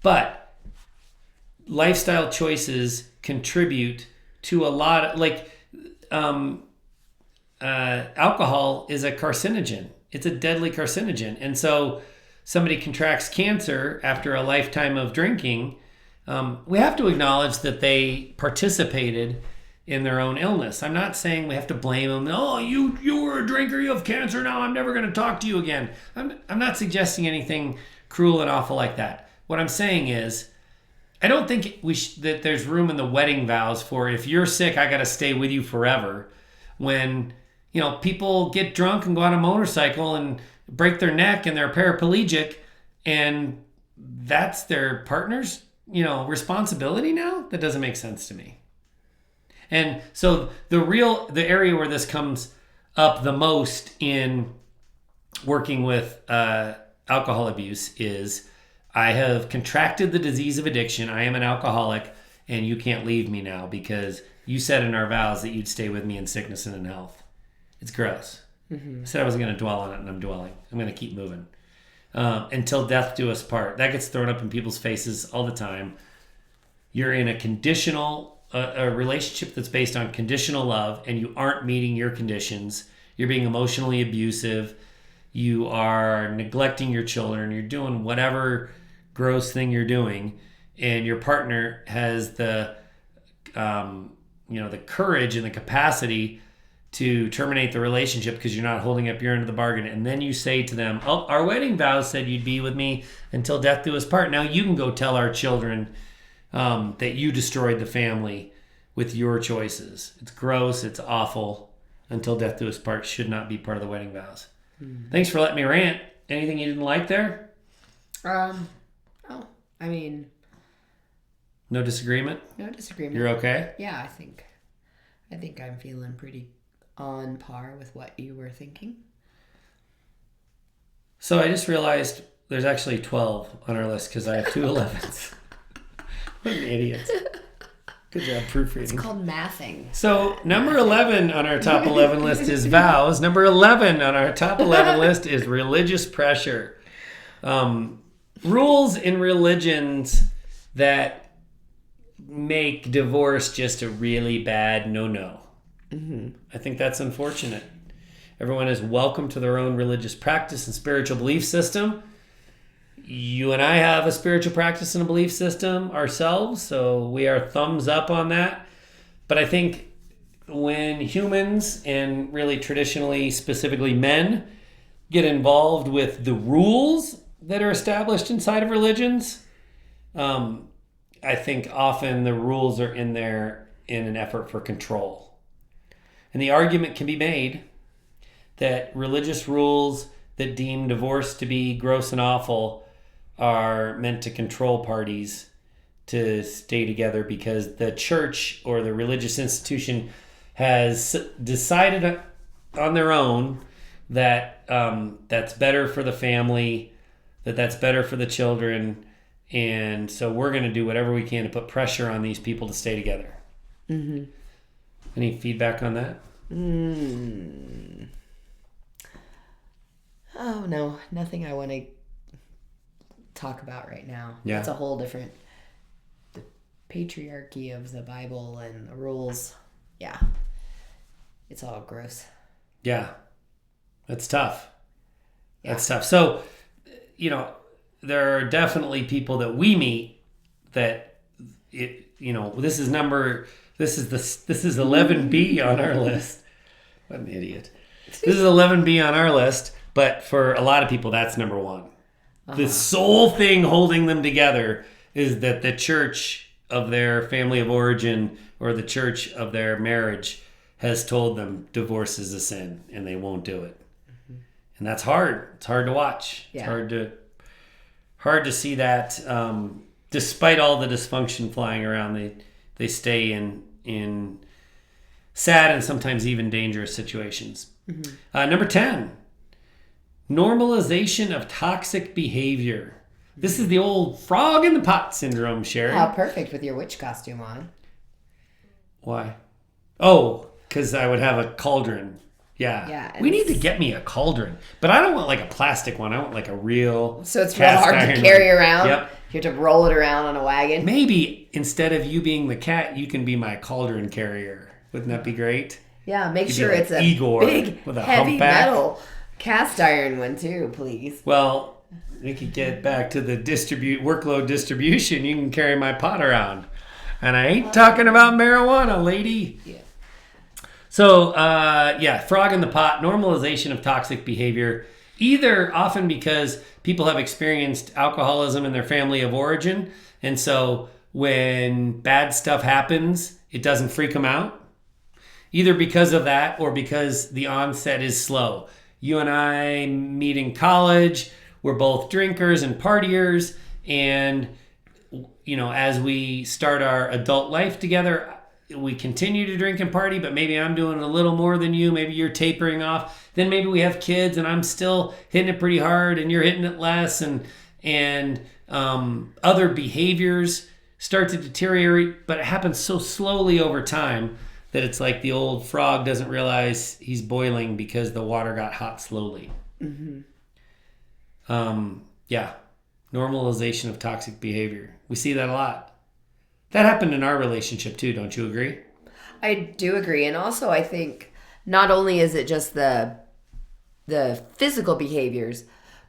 Speaker 1: But lifestyle choices contribute to a lot of, alcohol is a carcinogen. It's a deadly carcinogen. And so somebody contracts cancer after a lifetime of drinking, we have to acknowledge that they participated in their own illness. I'm not saying we have to blame them. Oh, you were a drinker, you have cancer now, I'm never going to talk to you again. I'm not suggesting anything cruel and awful like that. What I'm saying is, I don't think that there's room in the wedding vows for, if you're sick, I got to stay with you forever. When, people get drunk and go on a motorcycle and break their neck and they're paraplegic, and that's their partner's, responsibility now? That doesn't make sense to me. And so the area where this comes up the most in working with alcohol abuse is, I have contracted the disease of addiction. I am an alcoholic, and you can't leave me now because you said in our vows that you'd stay with me in sickness and in health. It's gross. Mm-hmm. I said I wasn't going to dwell on it, and I'm dwelling. I'm going to keep moving. Until death do us part. That gets thrown up in people's faces all the time. You're in a conditional, a relationship that's based on conditional love, and you aren't meeting your conditions. You're being emotionally abusive. You are neglecting your children. You're doing whatever gross thing you're doing, and your partner has the courage and the capacity to terminate the relationship because you're not holding up your end of the bargain. And then you say to them, oh, our wedding vows said you'd be with me until death do us part. Now you can go tell our children that you destroyed the family with your choices. It's gross. It's awful. Until death do us part should not be part of the wedding vows. Thanks for letting me rant. Anything you didn't like there? No disagreement?
Speaker 2: No disagreement.
Speaker 1: You're okay?
Speaker 2: Yeah, I think I'm feeling pretty on par with what you were thinking.
Speaker 1: So I just realized there's actually 12 on our list because I have 2 11s. What an idiot. Good job proofreading.
Speaker 2: It's called mathing.
Speaker 1: So number 11 on our top 11 list is vows. Number 11 on our top 11 list is religious pressure. Rules in religions that make divorce just a really bad no-no. Mm-hmm. I think that's unfortunate. Everyone is welcome to their own religious practice and spiritual belief system. You and I have a spiritual practice and a belief system ourselves, so we are thumbs up on that. But I think when humans, and really traditionally, specifically men, get involved with the rules that are established inside of religions, I think often the rules are in there in an effort for control. And the argument can be made that religious rules that deem divorce to be gross and awful are meant to control parties to stay together because the church or the religious institution has decided on their own that that's better for the family, that's better for the children, and so we're going to do whatever we can to put pressure on these people to stay together. Mm-hmm. Any feedback on that?
Speaker 2: Oh, no. Nothing I want to talk about right now.
Speaker 1: Yeah.
Speaker 2: It's a whole different patriarchy of the Bible and the rules. Yeah. It's all gross.
Speaker 1: Yeah. That's tough. That's tough. So, there are definitely people that we meet that this is 11B on our list. What an idiot. This is 11B on our list, but for a lot of people, that's number one. The sole thing holding them together is that the church of their family of origin or the church of their marriage has told them divorce is a sin and they won't do it. Mm-hmm. And that's hard. It's hard to watch. Yeah. It's hard to see that despite all the dysfunction flying around, they stay in sad and sometimes even dangerous situations. Mm-hmm. Number 10, normalization of toxic behavior. This is the old frog in the pot syndrome, Sheri.
Speaker 2: How perfect with your witch costume on.
Speaker 1: Why? Oh, because I would have a cauldron. Yeah. We need to get me a cauldron. But I don't want like a plastic one. I want like a real
Speaker 2: So it's real hard to carry around?
Speaker 1: Yep.
Speaker 2: You have to roll it around on a wagon?
Speaker 1: Maybe instead of you being the cat, you can be my cauldron carrier. Wouldn't that be great?
Speaker 2: Yeah, make sure it's a
Speaker 1: Igor
Speaker 2: big,
Speaker 1: with a
Speaker 2: heavy
Speaker 1: humpback.
Speaker 2: metal cast iron one too, please.
Speaker 1: Well, we could get back to the workload distribution. You can carry my pot around. And I ain't talking about marijuana, lady.
Speaker 2: Yeah.
Speaker 1: So, frog in the pot, normalization of toxic behavior, either often because people have experienced alcoholism in their family of origin. And so when bad stuff happens, it doesn't freak them out. Either because of that or because the onset is slow. You and I meet in college. We're both drinkers and partiers. And, as we start our adult life together, we continue to drink and party, but maybe I'm doing a little more than you. Maybe you're tapering off. Then maybe we have kids and I'm still hitting it pretty hard and you're hitting it less. And other behaviors start to deteriorate, but it happens so slowly over time that it's like the old frog doesn't realize he's boiling because the water got hot slowly. Mm-hmm. Normalization of toxic behavior. We see that a lot. That happened in our relationship too, don't you agree?
Speaker 2: I do agree. And also I think not only is it just the physical behaviors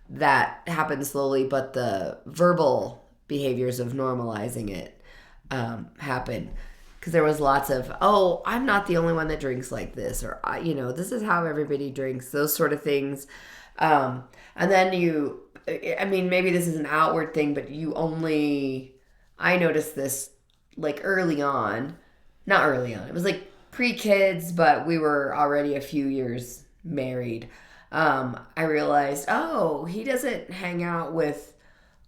Speaker 2: that happen slowly, but the verbal behaviors of normalizing it happen. Because there was lots of, I'm not the only one that drinks like this, or, this is how everybody drinks, those sort of things. And then maybe this is an outward thing, but I noticed this like early on, not early on, it was like pre-kids, but we were already a few years married. I realized, he doesn't hang out with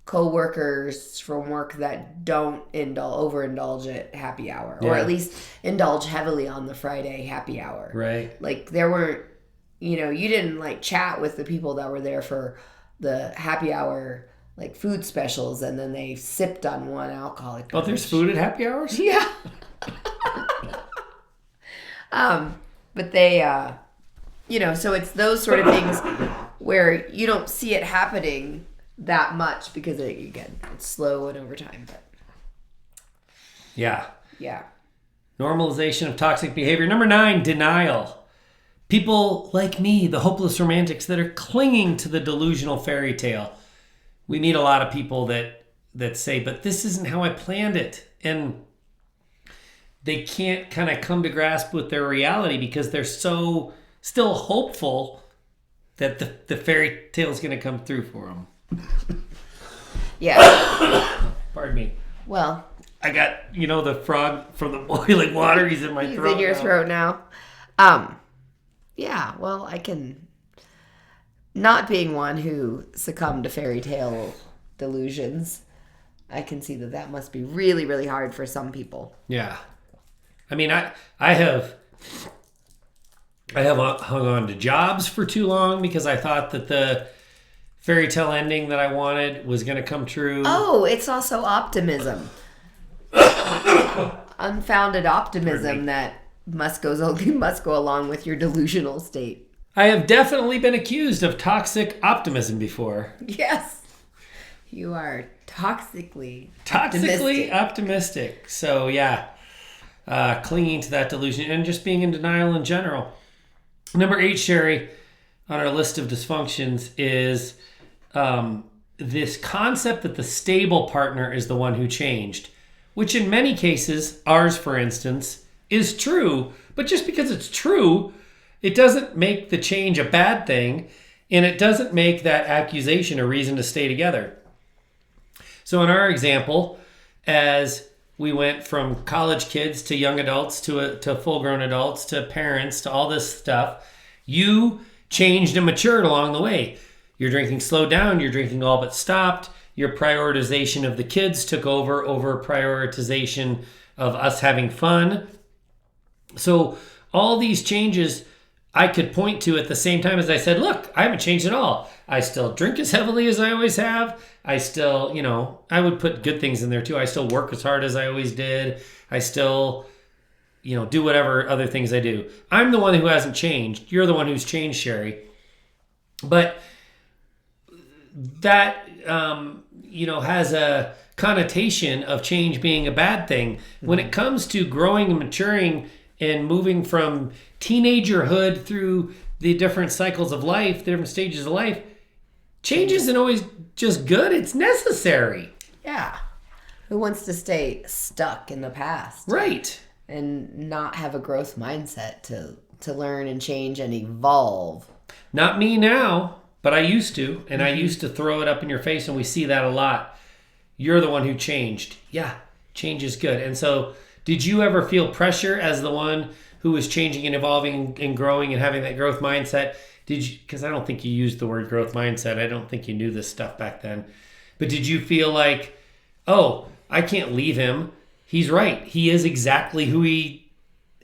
Speaker 2: co-workers from work that don't overindulge at happy hour, or at least indulge heavily on the Friday happy hour.
Speaker 1: Right.
Speaker 2: Like there weren't, you didn't like chat with the people that were there for the happy hour, like food specials, and then they sipped on one alcoholic beverage.
Speaker 1: Oh, there's food at happy hours?
Speaker 2: Yeah. But they, so it's those sort of things where you don't see it happening that much because it's slow and over time. But
Speaker 1: yeah.
Speaker 2: Yeah.
Speaker 1: Normalization of toxic behavior. Number 9, denial. People like me, the hopeless romantics that are clinging to the delusional fairy tale. We meet a lot of people that say, but this isn't how I planned it. And they can't kind of come to grasp with their reality because they're so still hopeful that the fairy tale is going to come through for them.
Speaker 2: Yeah.
Speaker 1: Pardon me.
Speaker 2: Well,
Speaker 1: I got, the frog from the boiling water. He's in my throat.
Speaker 2: He's in your throat now. Yeah, well, I can, not being one who succumbed to fairy tale delusions, I can see that must be really, really hard for some people.
Speaker 1: Yeah. I mean, I have hung on to jobs for too long because I thought that the fairy tale ending that I wanted was going to come true.
Speaker 2: Oh, it's also optimism. Unfounded optimism that must go along with your delusional state.
Speaker 1: I have definitely been accused of toxic optimism before.
Speaker 2: Yes. You are toxically
Speaker 1: optimistic. So yeah, clinging to that delusion and just being in denial in general. Number 8, Sheri, on our list of dysfunctions is this concept that the stable partner is the one who changed, which in many cases, ours for instance, is true. But just because it's true, it doesn't make the change a bad thing, and it doesn't make that accusation a reason to stay together. So in our example, as we went from college kids to young adults to full-grown adults to parents to all this stuff, you changed and matured along the way. Your drinking slowed down, your drinking all but stopped, your prioritization of the kids took over prioritization of us having fun. So all these changes I could point to at the same time as I said, look, I haven't changed at all. I still drink as heavily as I always have. I still, I would put good things in there too. I still work as hard as I always did. I still, do whatever other things I do. I'm the one who hasn't changed. You're the one who's changed, Sheri. But that, has a connotation of change being a bad thing. When it comes to growing and maturing and moving from teenagerhood through the different cycles of life, the different stages of life, change isn't always just good. It's necessary.
Speaker 2: Yeah. Who wants to stay stuck in the past?
Speaker 1: Right.
Speaker 2: And not have a growth mindset to learn and change and evolve.
Speaker 1: Not me now, but I used to. And I used to throw it up in your face, and we see that a lot. You're the one who changed. Yeah, change is good. And so did you ever feel pressure as the one who was changing and evolving and growing and having that growth mindset? Did you? Because I don't think you used the word growth mindset. I don't think you knew this stuff back then. But did you feel like, oh, I can't leave him. He's right. He is exactly who he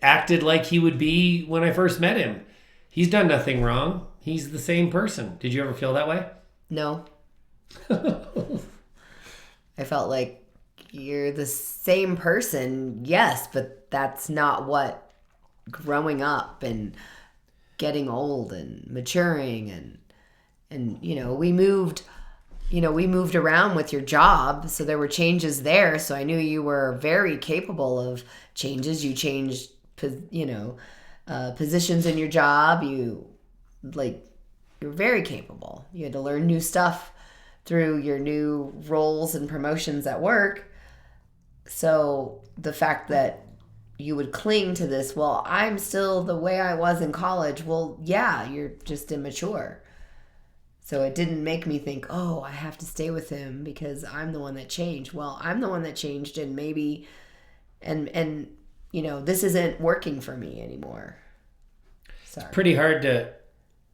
Speaker 1: acted like he would be when I first met him. He's done nothing wrong. He's the same person. Did you ever feel that way?
Speaker 2: No. I felt like you're the same person, yes, but that's not what growing up and getting old and maturing and we moved around with your job, so there were changes there, so I knew you were very capable of changes. You changed positions in your job. You're very capable. You had to learn new stuff through your new roles and promotions at work. So the fact that you would cling to this, well, I'm still the way I was in college. Well, yeah, you're just immature. So it didn't make me think, oh, I have to stay with him because I'm the one that changed. Well, I'm the one that changed, and maybe, this isn't working for me anymore. Sorry.
Speaker 1: It's pretty hard to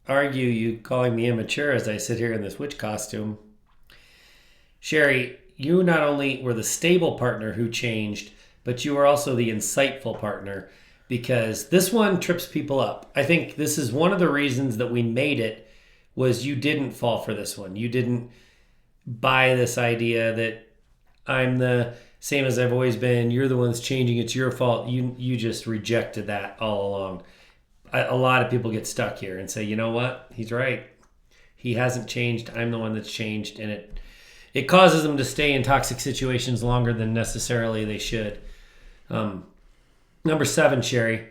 Speaker 1: argue you calling me immature as I sit here in this witch costume. Sheri, you not only were the stable partner who changed, but you were also the insightful partner, because this one trips people up. I think this is one of the reasons that we made it, was you didn't fall for this one. You didn't buy this idea that I'm the same as I've always been. You're the one that's changing. It's your fault. You just rejected that all along. A lot of people get stuck here and say, you know what? He's right. He hasn't changed. I'm the one that's changed. And it causes them to stay in toxic situations longer than necessarily they should. Number 7, Sheri,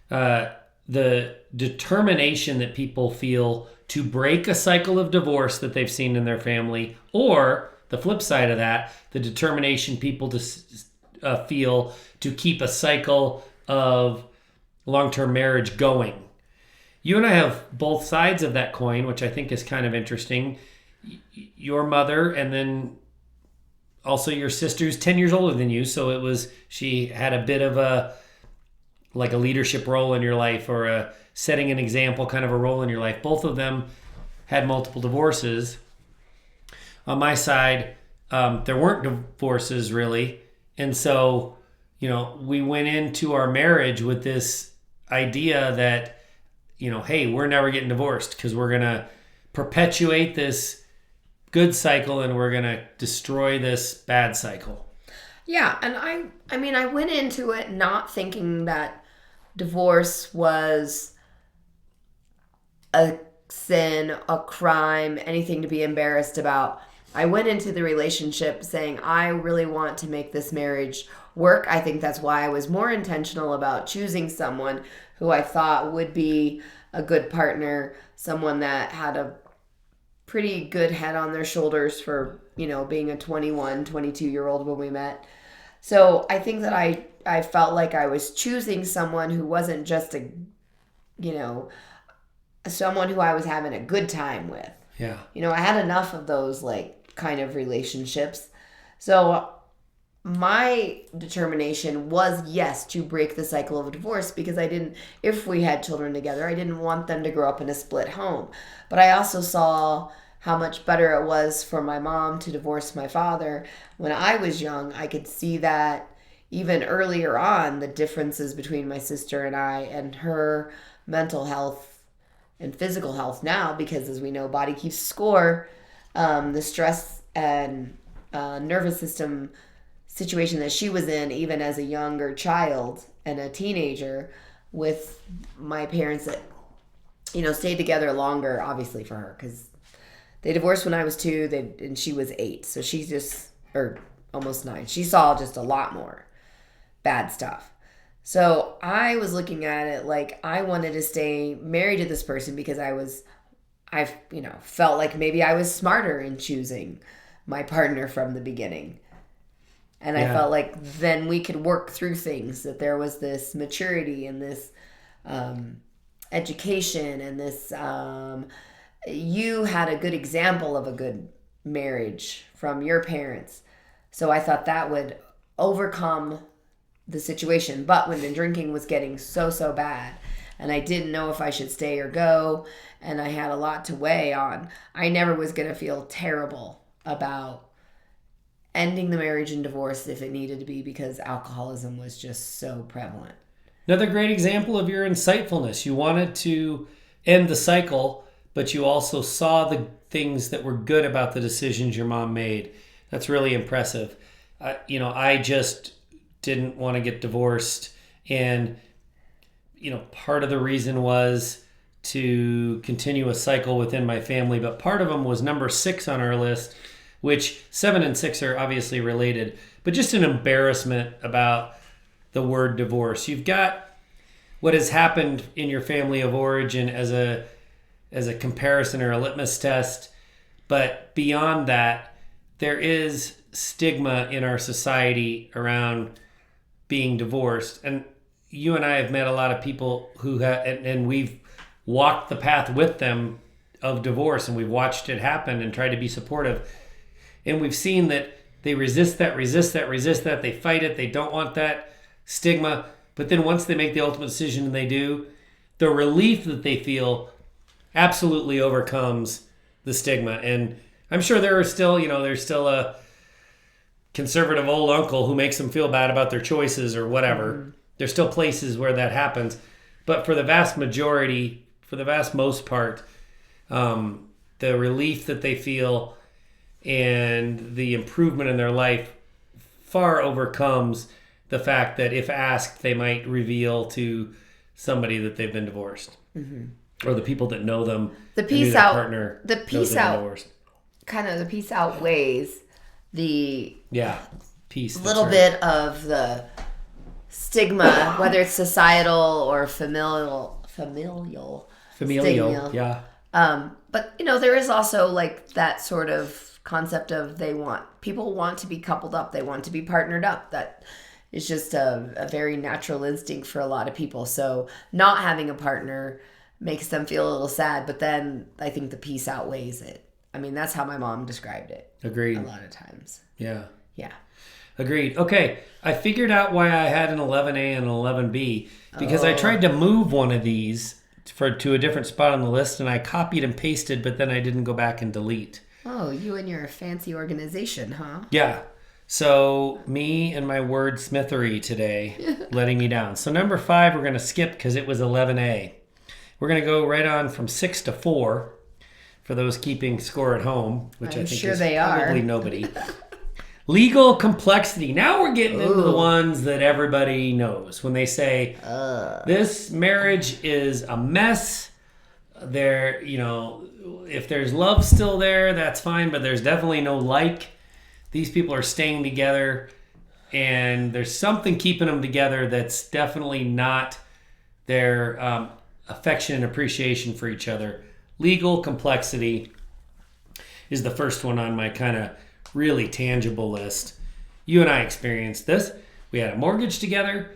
Speaker 1: the determination that people feel to break a cycle of divorce that they've seen in their family, or the flip side of that, the determination people feel to keep a cycle of long-term marriage going. You and I have both sides of that coin, which I think is kind of interesting. Your mother, and then also your sister's 10 years older than you, so she had a bit of a leadership role in your life, or a setting an example kind of a role in your life. Both of them had multiple divorces. On my side, there weren't divorces really. And so, we went into our marriage with this idea that, hey, we're never getting divorced because we're going to perpetuate this good cycle and we're going to destroy this bad cycle.
Speaker 2: Yeah. And I went into it not thinking that divorce was a sin, a crime, anything to be embarrassed about. I went into the relationship saying, I really want to make this marriage work. I think that's why I was more intentional about choosing someone who I thought would be a good partner, someone that had a pretty good head on their shoulders for, being a 21, 22-year-old when we met. So I think that I felt like I was choosing someone who wasn't just someone who I was having a good time with.
Speaker 1: Yeah.
Speaker 2: I had enough of those kind of relationships. So my determination was, yes, to break the cycle of divorce, because if we had children together, I didn't want them to grow up in a split home. But I also saw how much better it was for my mom to divorce my father. When I was young, I could see that even earlier on, the differences between my sister and I, and her mental health and physical health now, because as we know, body keeps score. The stress and nervous system situation that she was in, even as a younger child and a teenager, with my parents that stayed together longer, obviously for her, because they divorced when I was 2, and she was 8, so or almost 9. She saw just a lot more bad stuff. So I was looking at it like I wanted to stay married to this person because I felt like maybe I was smarter in choosing my partner from the beginning. And I felt like then we could work through things, that there was this maturity and this education and this, you had a good example of a good marriage from your parents. So I thought that would overcome the situation. But when the drinking was getting so bad, and I didn't know if I should stay or go, and I had a lot to weigh on, I never was going to feel terrible about ending the marriage and divorce if it needed to be, because alcoholism was just so prevalent.
Speaker 1: Another great example of your insightfulness. You wanted to end the cycle, but you also saw the things that were good about the decisions your mom made. That's really impressive. I just didn't want to get divorced, and part of the reason was to continue a cycle within my family, but part of them was number 6 on our list, which 7 and 6 are obviously related, but just an embarrassment about the word divorce. You've got what has happened in your family of origin as a comparison or a litmus test, but beyond that, there is stigma in our society around being divorced. And you and I have met a lot of people who have, and we've walked the path with them of divorce, and we've watched it happen and tried to be supportive. And we've seen that they resist that. They fight it. They don't want that stigma. But then once they make the ultimate decision and they do, the relief that they feel absolutely overcomes the stigma. And I'm sure there's still a conservative old uncle who makes them feel bad about their choices or whatever. Mm-hmm. There's still places where that happens. But for the vast most part, the relief that they feel and the improvement in their life far overcomes the fact that if asked, they might reveal to somebody that they've been divorced. Mm-hmm. Or the people that know them. The peace
Speaker 2: outweighs the
Speaker 1: peace.
Speaker 2: Little bit of the stigma, whether it's societal or familial stigma.
Speaker 1: Yeah.
Speaker 2: But there is also that sort of concept of people want to be coupled up, they want to be partnered up. That is just a very natural instinct for a lot of people. So not having a partner makes them feel a little sad, but then I think the peace outweighs it. I mean, that's how my mom described it.
Speaker 1: Agreed.
Speaker 2: A lot of times.
Speaker 1: Yeah.
Speaker 2: Yeah.
Speaker 1: Agreed. Okay, I figured out why I had an 11A and an 11B, because I tried to move one of these to a different spot on the list, and I copied and pasted, but then I didn't go back and delete.
Speaker 2: Oh, you and your fancy organization, huh?
Speaker 1: Yeah. So me and my wordsmithery today letting me down. So number 5 we're going to skip because it was 11A. We're going to go right on from 6 to 4 for those keeping score at home, which I think is probably nobody. Legal complexity. Now we're getting into the ones that everybody knows when they say, this marriage is a mess. there, if there's love still there, that's fine, but there's definitely no like. These people are staying together, and there's something keeping them together that's definitely not their affection and appreciation for each other. Legal complexity is the first one on my kind of really tangible list. You and I experienced this. We had a mortgage together.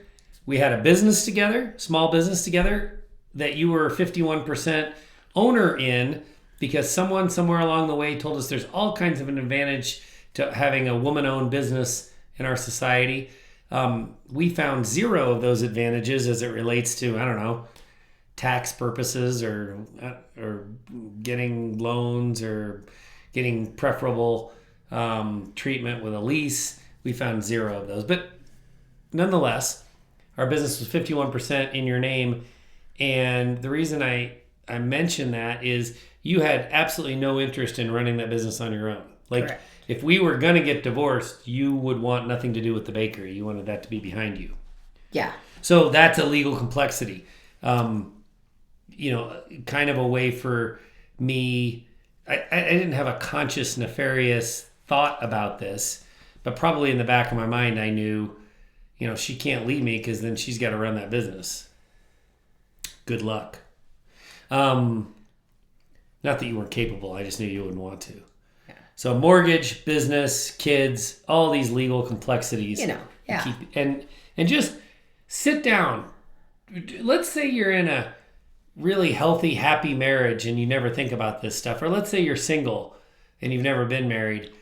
Speaker 1: We had a business together, small business together, that you were 51% owner in, because someone somewhere along the way told us there's all kinds of an advantage to having a woman-owned business in our society. We found zero of those advantages as it relates to, I don't know, tax purposes or getting loans or getting preferable treatment with a lease. We found zero of those. But nonetheless, our business was 51% in your name. And the reason I mention that is you had absolutely no interest in running that business on your own. Like,
Speaker 2: Correct.
Speaker 1: If we were going to get divorced, you would want nothing to do with the bakery. You wanted that to be behind you.
Speaker 2: Yeah.
Speaker 1: So that's a legal complexity. Kind of a way for me. I didn't have a conscious, nefarious thought about this, but probably in the back of my mind, I knew, she can't leave me because then she's got to run that business. Good luck. Not that you weren't capable. I just knew you wouldn't want to. Yeah. So mortgage, business, kids, all these legal complexities.
Speaker 2: Yeah.
Speaker 1: And just sit down. Let's say you're in a really healthy, happy marriage and you never think about this stuff. Or let's say you're single and you've never been married.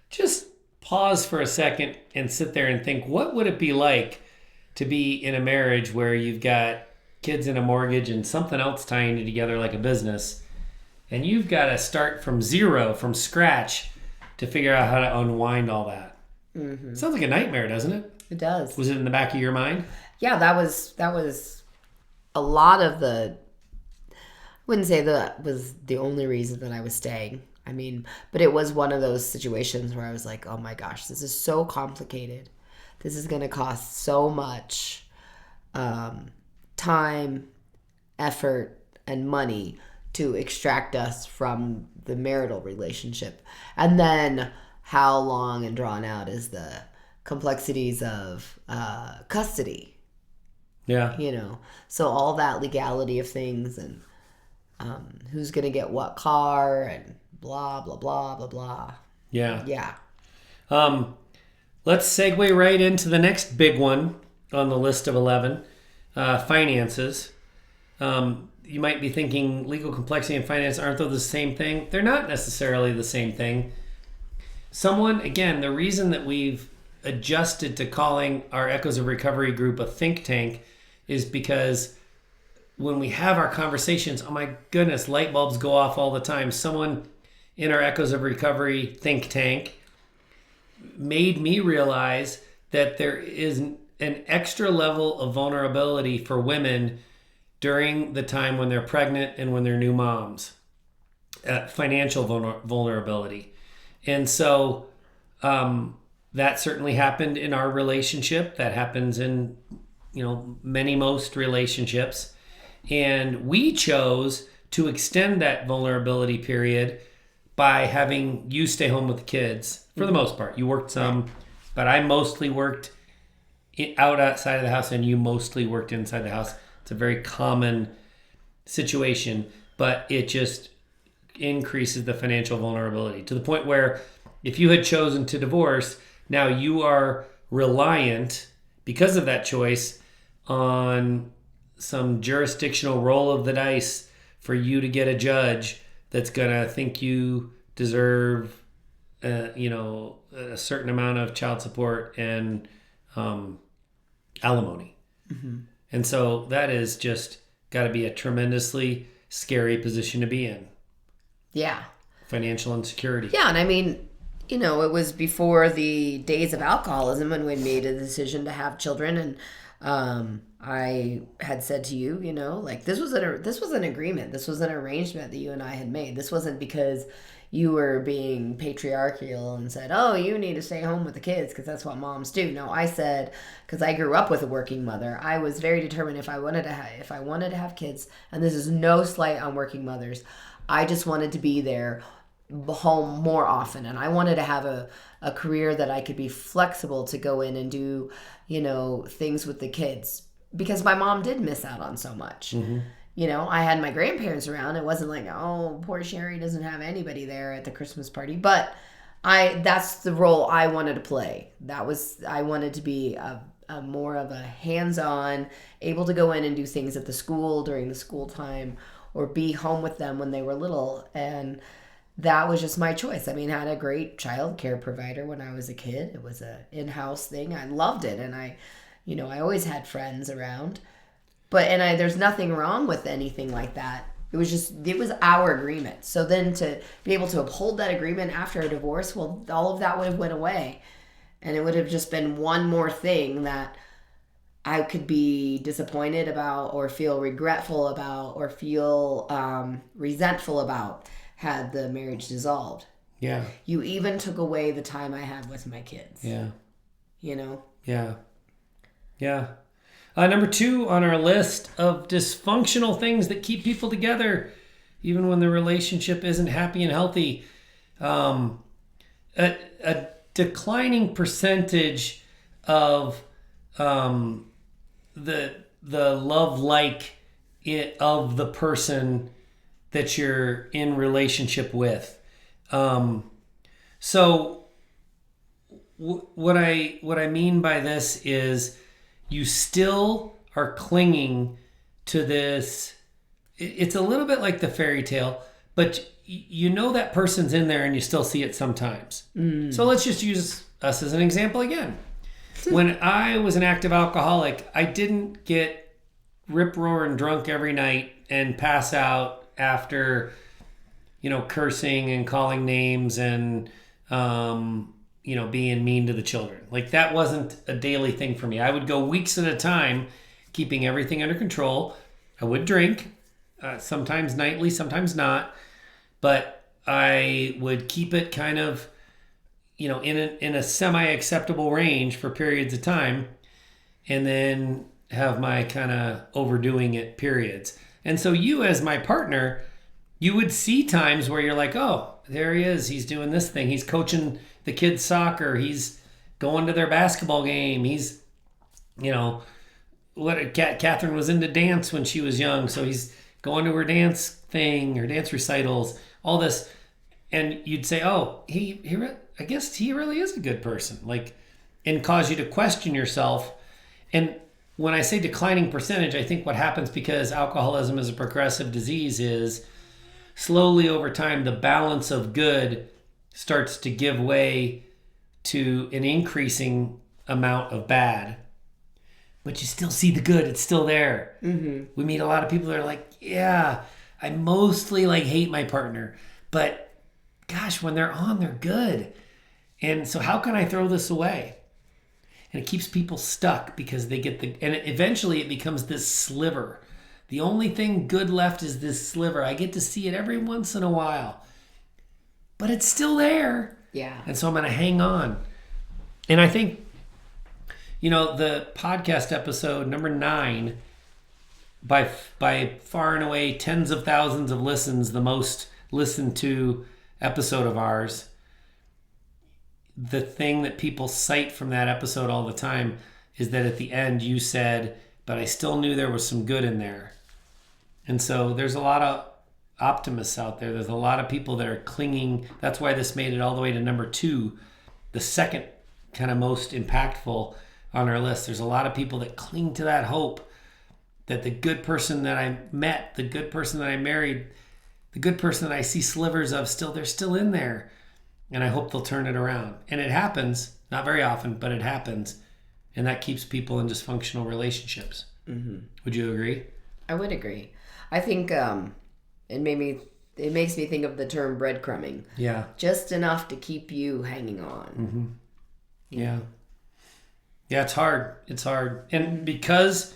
Speaker 1: Just pause for a second and sit there and think, what would it be like to be in a marriage where you've got kids and a mortgage and something else tying you together like a business, and you've got to start from zero, from scratch, to figure out how to unwind all that. Mm-hmm. Sounds like a nightmare, doesn't it?
Speaker 2: It does.
Speaker 1: Was it in the back of your mind?
Speaker 2: Yeah, that was a lot of the. I wouldn't say that was the only reason that I was staying. I mean, but it was one of those situations where I was like, oh my gosh, this is so complicated. This is going to cost so much time, effort, and money to extract us from the marital relationship. And then how long and drawn out is the complexities of custody.
Speaker 1: Yeah.
Speaker 2: So all that legality of things and who's going to get what car and blah, blah, blah, blah, blah.
Speaker 1: Yeah.
Speaker 2: Yeah.
Speaker 1: Let's segue right into the next big one on the list of 11, finances. You might be thinking legal complexity and finance, aren't they the same thing? They're not necessarily the same thing. The reason that we've adjusted to calling our Echoes of Recovery group a think tank is because when we have our conversations, oh my goodness, light bulbs go off all the time. Someone in our Echoes of Recovery think tank made me realize that there is an extra level of vulnerability for women during the time when they're pregnant and when they're new moms. Financial vulnerability. And so that certainly happened in our relationship. That happens in, most relationships. And we chose to extend that vulnerability period by having you stay home with the kids for the most part. You worked some, but I mostly worked outside of the house and you mostly worked inside the house. It's a very common situation, but it just increases the financial vulnerability to the point where if you had chosen to divorce, now you are reliant, because of that choice, on some jurisdictional roll of the dice for you to get a judge that's going to think you deserve, a certain amount of child support and alimony. Mm-hmm. And so that is just got to be a tremendously scary position to be in. Yeah. Financial insecurity.
Speaker 2: Yeah, and I mean, it was before the days of alcoholism when we made a decision to have children, and I had said to you, like this was an agreement. This was an arrangement that you and I had made. This wasn't because you were being patriarchal and said, "Oh, you need to stay home with the kids because that's what moms do." No, I said, because I grew up with a working mother, I was very determined if I wanted to have kids, and this is no slight on working mothers, I just wanted to be there home more often, and I wanted to have a career that I could be flexible to go in and do, things with the kids, because my mom did miss out on so much. I had my grandparents around. It wasn't like, oh, poor Sheri doesn't have anybody there at the Christmas party, but that's the role I wanted to play. I wanted to be a more of a hands-on, able to go in and do things at the school during the school time, or be home with them when they were little. And that was just my choice. I had a great child care provider when I was a kid. It was an in-house thing. I loved it. And I always had friends around. There's nothing wrong with anything like that. It was our agreement. So then to be able to uphold that agreement after a divorce, well, all of that would have went away. And it would have just been one more thing that I could be disappointed about, or feel regretful about, or feel resentful about, had the marriage dissolved.
Speaker 1: Yeah.
Speaker 2: You even took away the time I had with my kids.
Speaker 1: Yeah.
Speaker 2: Yeah.
Speaker 1: Yeah. Number 2 on our list of dysfunctional things that keep people together, even when the relationship isn't happy and healthy. A declining percentage of the love of the person that you're in relationship with. So what I mean by this is you still are clinging to this. It's a little bit like the fairy tale, but that person's in there and you still see it sometimes. So let's just use us as an example again. When I was an active alcoholic, I didn't get rip-roaring drunk every night and pass out after, cursing and calling names and, being mean to the children. Like, that wasn't a daily thing for me. I would go weeks at a time, keeping everything under control. I would drink, sometimes nightly, sometimes not. But I would keep it kind of, in a semi-acceptable range for periods of time, and then have my kind of overdoing it periods. And so you, as my partner, you would see times where you're like, oh, there he is. He's doing this thing. He's coaching the kids' soccer. He's going to their basketball game. He's, Catherine was into dance when she was young. So he's going to her dance thing, her dance recitals, all this. And you'd say, oh, I guess he really is a good person. Like, and cause you to question yourself. And when I say declining percentage, I think what happens, because alcoholism is a progressive disease, is slowly over time, the balance of good starts to give way to an increasing amount of bad. But you still see the good. It's still there. Mm-hmm. We meet a lot of people that are like, yeah, I mostly hate my partner, but gosh, when they're on, they're good. And so how can I throw this away? And it keeps people stuck because they get and eventually it becomes this sliver. The only thing good left is this sliver. I get to see it every once in a while, but it's still there.
Speaker 2: Yeah.
Speaker 1: And so I'm going to hang on. And I think, the podcast episode number 9, by far and away, tens of thousands of listens, the most listened to episode of ours. The thing that people cite from that episode all the time is that at the end you said, but I still knew there was some good in there. And so there's a lot of optimists out there. There's a lot of people that are clinging. That's why this made it all the way to number 2, the second kind of most impactful on our list. There's a lot of people that cling to that hope that the good person that I met, the good person that I married, the good person that I see slivers of they're still in there. And I hope they'll turn it around. And it happens, not very often, but it happens. And that keeps people in dysfunctional relationships. Mm-hmm. Would you agree?
Speaker 2: I would agree. I think it makes me think of the term breadcrumbing.
Speaker 1: Yeah.
Speaker 2: Just enough to keep you hanging on.
Speaker 1: Mm-hmm. Yeah. Yeah, it's hard. It's hard. And because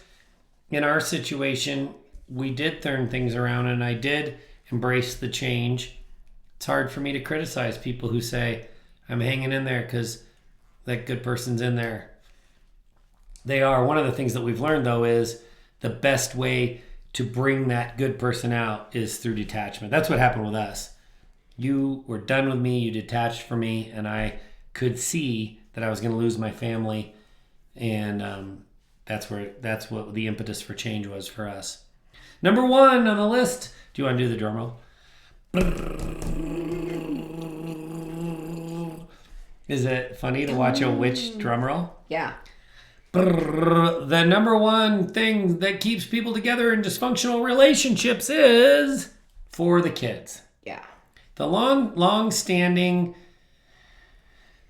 Speaker 1: in our situation, we did turn things around and I did embrace the change, it's hard for me to criticize people who say, I'm hanging in there because that good person's in there. They are. One of the things that we've learned, though, is the best way to bring that good person out is through detachment. That's what happened with us. You were done with me, you detached from me, and I could see that I was going to lose my family. And that's what the impetus for change was for us. Number 1 on the list. Do you want to do the drum roll? Is it funny to watch a witch drum roll?
Speaker 2: Yeah.
Speaker 1: The number 1 thing that keeps people together in dysfunctional relationships is for the kids.
Speaker 2: Yeah.
Speaker 1: The long-standing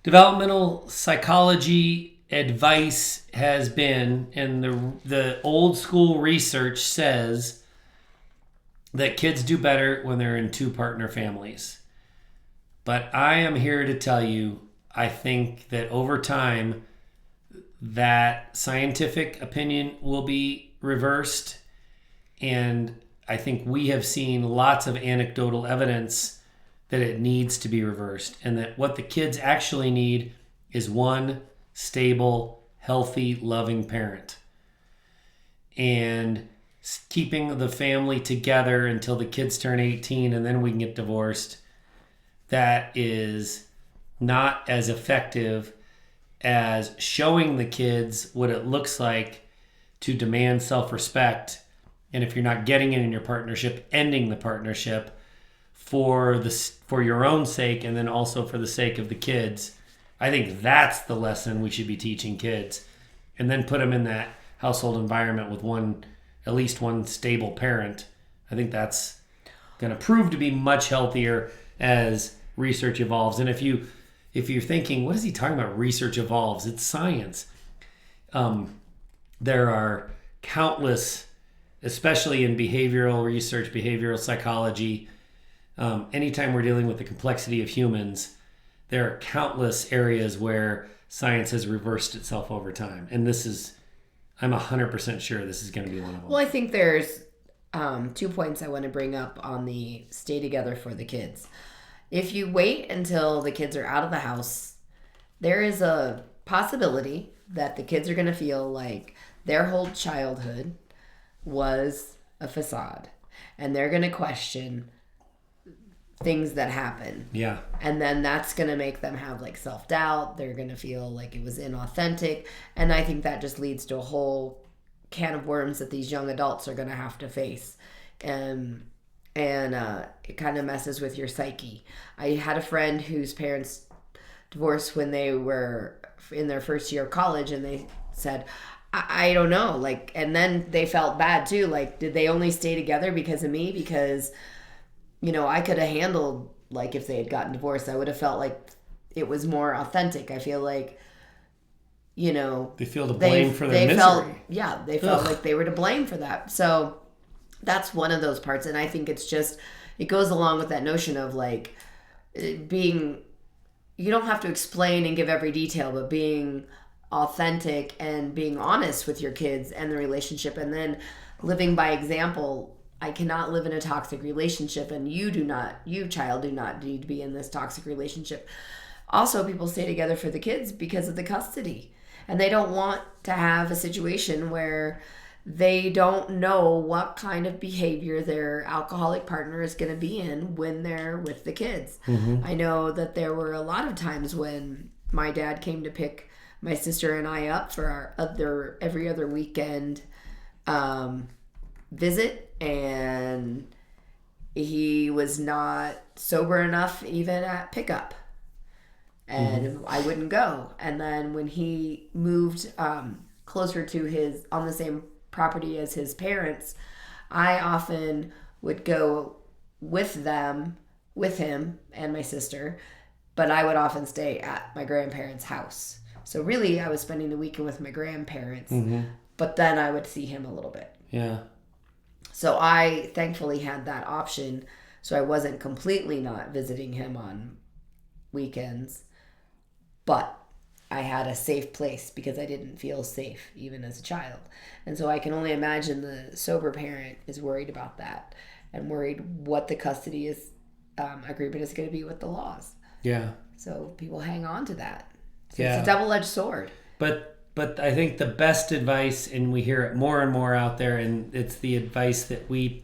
Speaker 1: developmental psychology advice has been, and the old school research says that kids do better when they're in 2-partner families. But I am here to tell you, I think that over time, that scientific opinion will be reversed. And I think we have seen lots of anecdotal evidence that it needs to be reversed. And that what the kids actually need is one stable, healthy, loving parent. And keeping the family together until the kids turn 18 and then we can get divorced, that is not as effective as showing the kids what it looks like to demand self-respect. And if you're not getting it in your partnership, ending the partnership for your own sake and then also for the sake of the kids. I think that's the lesson we should be teaching kids. And then put them in that household environment with at least one stable parent. I think that's going to prove to be much healthier as research evolves. And if you're thinking, what is he talking about? Research evolves. It's science. There are countless, especially in behavioral research, behavioral psychology. Anytime we're dealing with the complexity of humans, there are countless areas where science has reversed itself over time. And I'm 100% sure this is going to be one of them.
Speaker 2: Well, I think there's 2 points I want to bring up on the stay together for the kids. If you wait until the kids are out of the house, there is a possibility that the kids are going to feel like their whole childhood was a facade. And they're going to question things that happen.
Speaker 1: Yeah.
Speaker 2: And then that's going to make them have like self-doubt. They're going to feel like it was inauthentic. And I think that just leads to a whole can of worms that these young adults are going to have to face. And it kind of messes with your psyche. I had a friend whose parents divorced when they were in their first year of college, and they said, I don't know, like, and then they felt bad too. Like, did they only stay together because of me? Because, I could have handled, like, if they had gotten divorced, I would have felt like it was more authentic. I feel like,
Speaker 1: they feel the blame for their misery.
Speaker 2: They felt like they were to blame for that. So that's one of those parts. And I think it goes along with that notion of like you don't have to explain and give every detail, but being authentic and being honest with your kids and the relationship, and then living by example. I cannot live in a toxic relationship, and you child do not need to be in this toxic relationship. Also, people stay together for the kids because of the custody, and they don't want to have a situation where they don't know what kind of behavior their alcoholic partner is going to be in when they're with the kids. Mm-hmm. I know that there were a lot of times when my dad came to pick my sister and I up for our every other weekend visit, and he was not sober enough even at pickup, and I wouldn't go. And then when he moved closer to on the same property as his parents, I often would go with him and my sister, but I would often stay at my grandparents' house. So really I was spending the weekend with my grandparents, but then I would see him a little bit.
Speaker 1: Yeah.
Speaker 2: So I thankfully had that option, so I wasn't completely not visiting him on weekends. But I had a safe place because I didn't feel safe even as a child. And so I can only imagine the sober parent is worried about that and worried what the custody is agreement is going to be with the laws.
Speaker 1: Yeah.
Speaker 2: So people hang on to that. So
Speaker 1: Yeah.
Speaker 2: it's a double-edged sword.
Speaker 1: But I think the best advice, and we hear it more and more out there, and it's the advice that we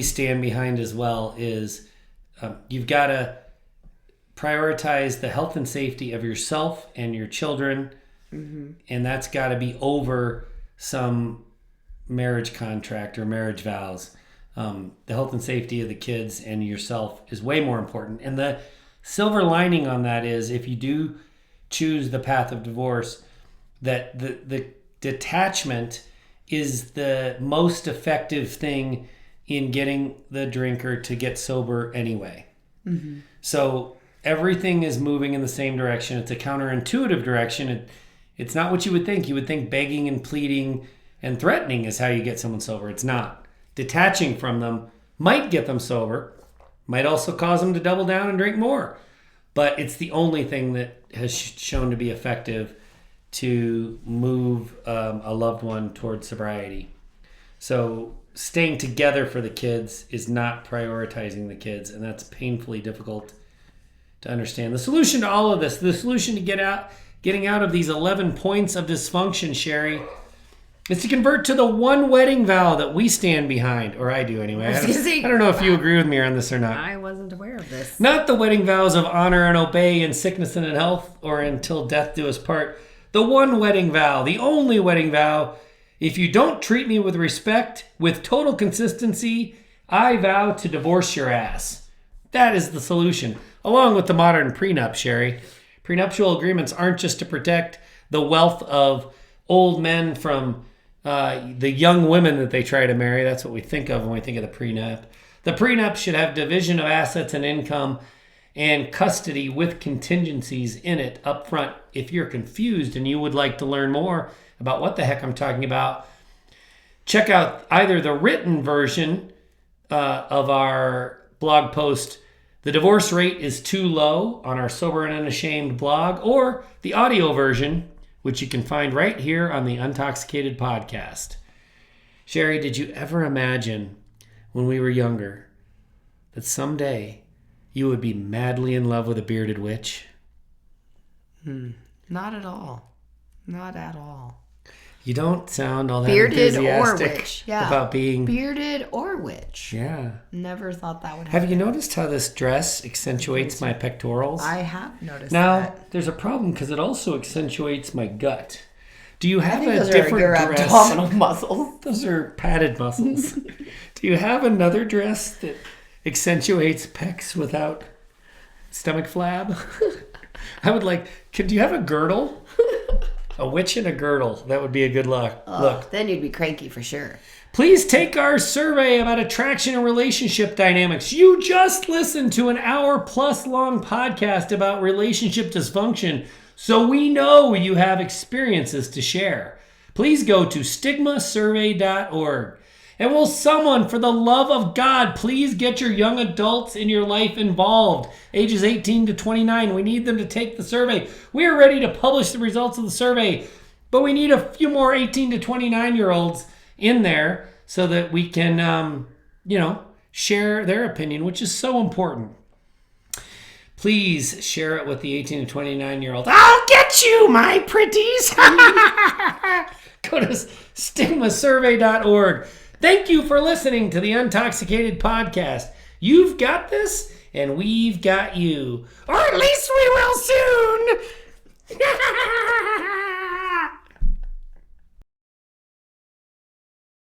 Speaker 1: stand behind as well, is you've got to prioritize the health and safety of yourself and your children, and that's got to be over some marriage contract or marriage vows. The health and safety of the kids and yourself is way more important. And the silver lining on that is, if you do choose the path of divorce, that the detachment is the most effective thing in getting the drinker to get sober anyway. So everything is moving in the same direction. It's a counterintuitive direction. It's not what you would think. You would think begging and pleading and threatening is how you get someone sober. It's not. Detaching from them might get them sober, might also cause them to double down and drink more. But it's the only thing that has shown to be effective to move a loved one towards sobriety. So staying together for the kids is not prioritizing the kids, and that's painfully difficult to understand. The solution to all of this, the solution to getting out of these 11 points of dysfunction, Sheri, is to convert to the one wedding vow that we stand behind, or I do anyway. I don't know if you agree with me on this or not.
Speaker 2: I wasn't aware of this.
Speaker 1: Not the wedding vows of honor and obey in sickness and in health, or until death do us part. The one wedding vow, the only wedding vow. If you don't treat me with respect, with total consistency, I vow to divorce your ass. That is the solution, along with the modern prenup, Sheri. Prenuptial agreements aren't just to protect the wealth of old men from the young women that they try to marry. That's what we think of when we think of the prenup. The prenup should have division of assets and income and custody with contingencies in it up front. If you're confused and you would like to learn more about what the heck I'm talking about, check out either the written version of our blog post, The Divorce Rate is Too Low, on our Sober and Unashamed blog, or the audio version, which you can find right here on the Untoxicated podcast. Sheri, did you ever imagine when we were younger that someday you would be madly in love with a bearded witch?
Speaker 2: Not at all. Not at all.
Speaker 1: You don't sound all that
Speaker 2: Bearded
Speaker 1: enthusiastic
Speaker 2: or witch. Yeah.
Speaker 1: about being...
Speaker 2: Bearded or witch.
Speaker 1: Yeah.
Speaker 2: Never thought that would happen.
Speaker 1: Have you noticed how this dress accentuates my pectorals?
Speaker 2: I have noticed
Speaker 1: Now,
Speaker 2: that.
Speaker 1: there's a problem because it also accentuates my gut. Do you have a
Speaker 2: those
Speaker 1: different
Speaker 2: are your
Speaker 1: dress?
Speaker 2: abdominal muscles.
Speaker 1: Those are padded muscles. Do you have another dress that accentuates pecs without stomach flab? I would like... Do you have a girdle? A witch in a girdle. That would be a good look.
Speaker 2: Then you'd be cranky for sure.
Speaker 1: Please take our survey about attraction and relationship dynamics. You just listened to an hour-plus long podcast about relationship dysfunction, so we know you have experiences to share. Please go to stigmasurvey.org. And will someone, for the love of God, please get your young adults in your life involved, ages 18 to 29. We need them to take the survey. We are ready to publish the results of the survey, but we need a few more 18 to 29-year-olds in there so that we can, share their opinion, which is so important. Please share it with the 18 to 29-year-olds. I'll get you, my pretties. Go to stigmasurvey.org. Thank you for listening to the Untoxicated podcast. You've got this, and we've got you. Or at least we will soon.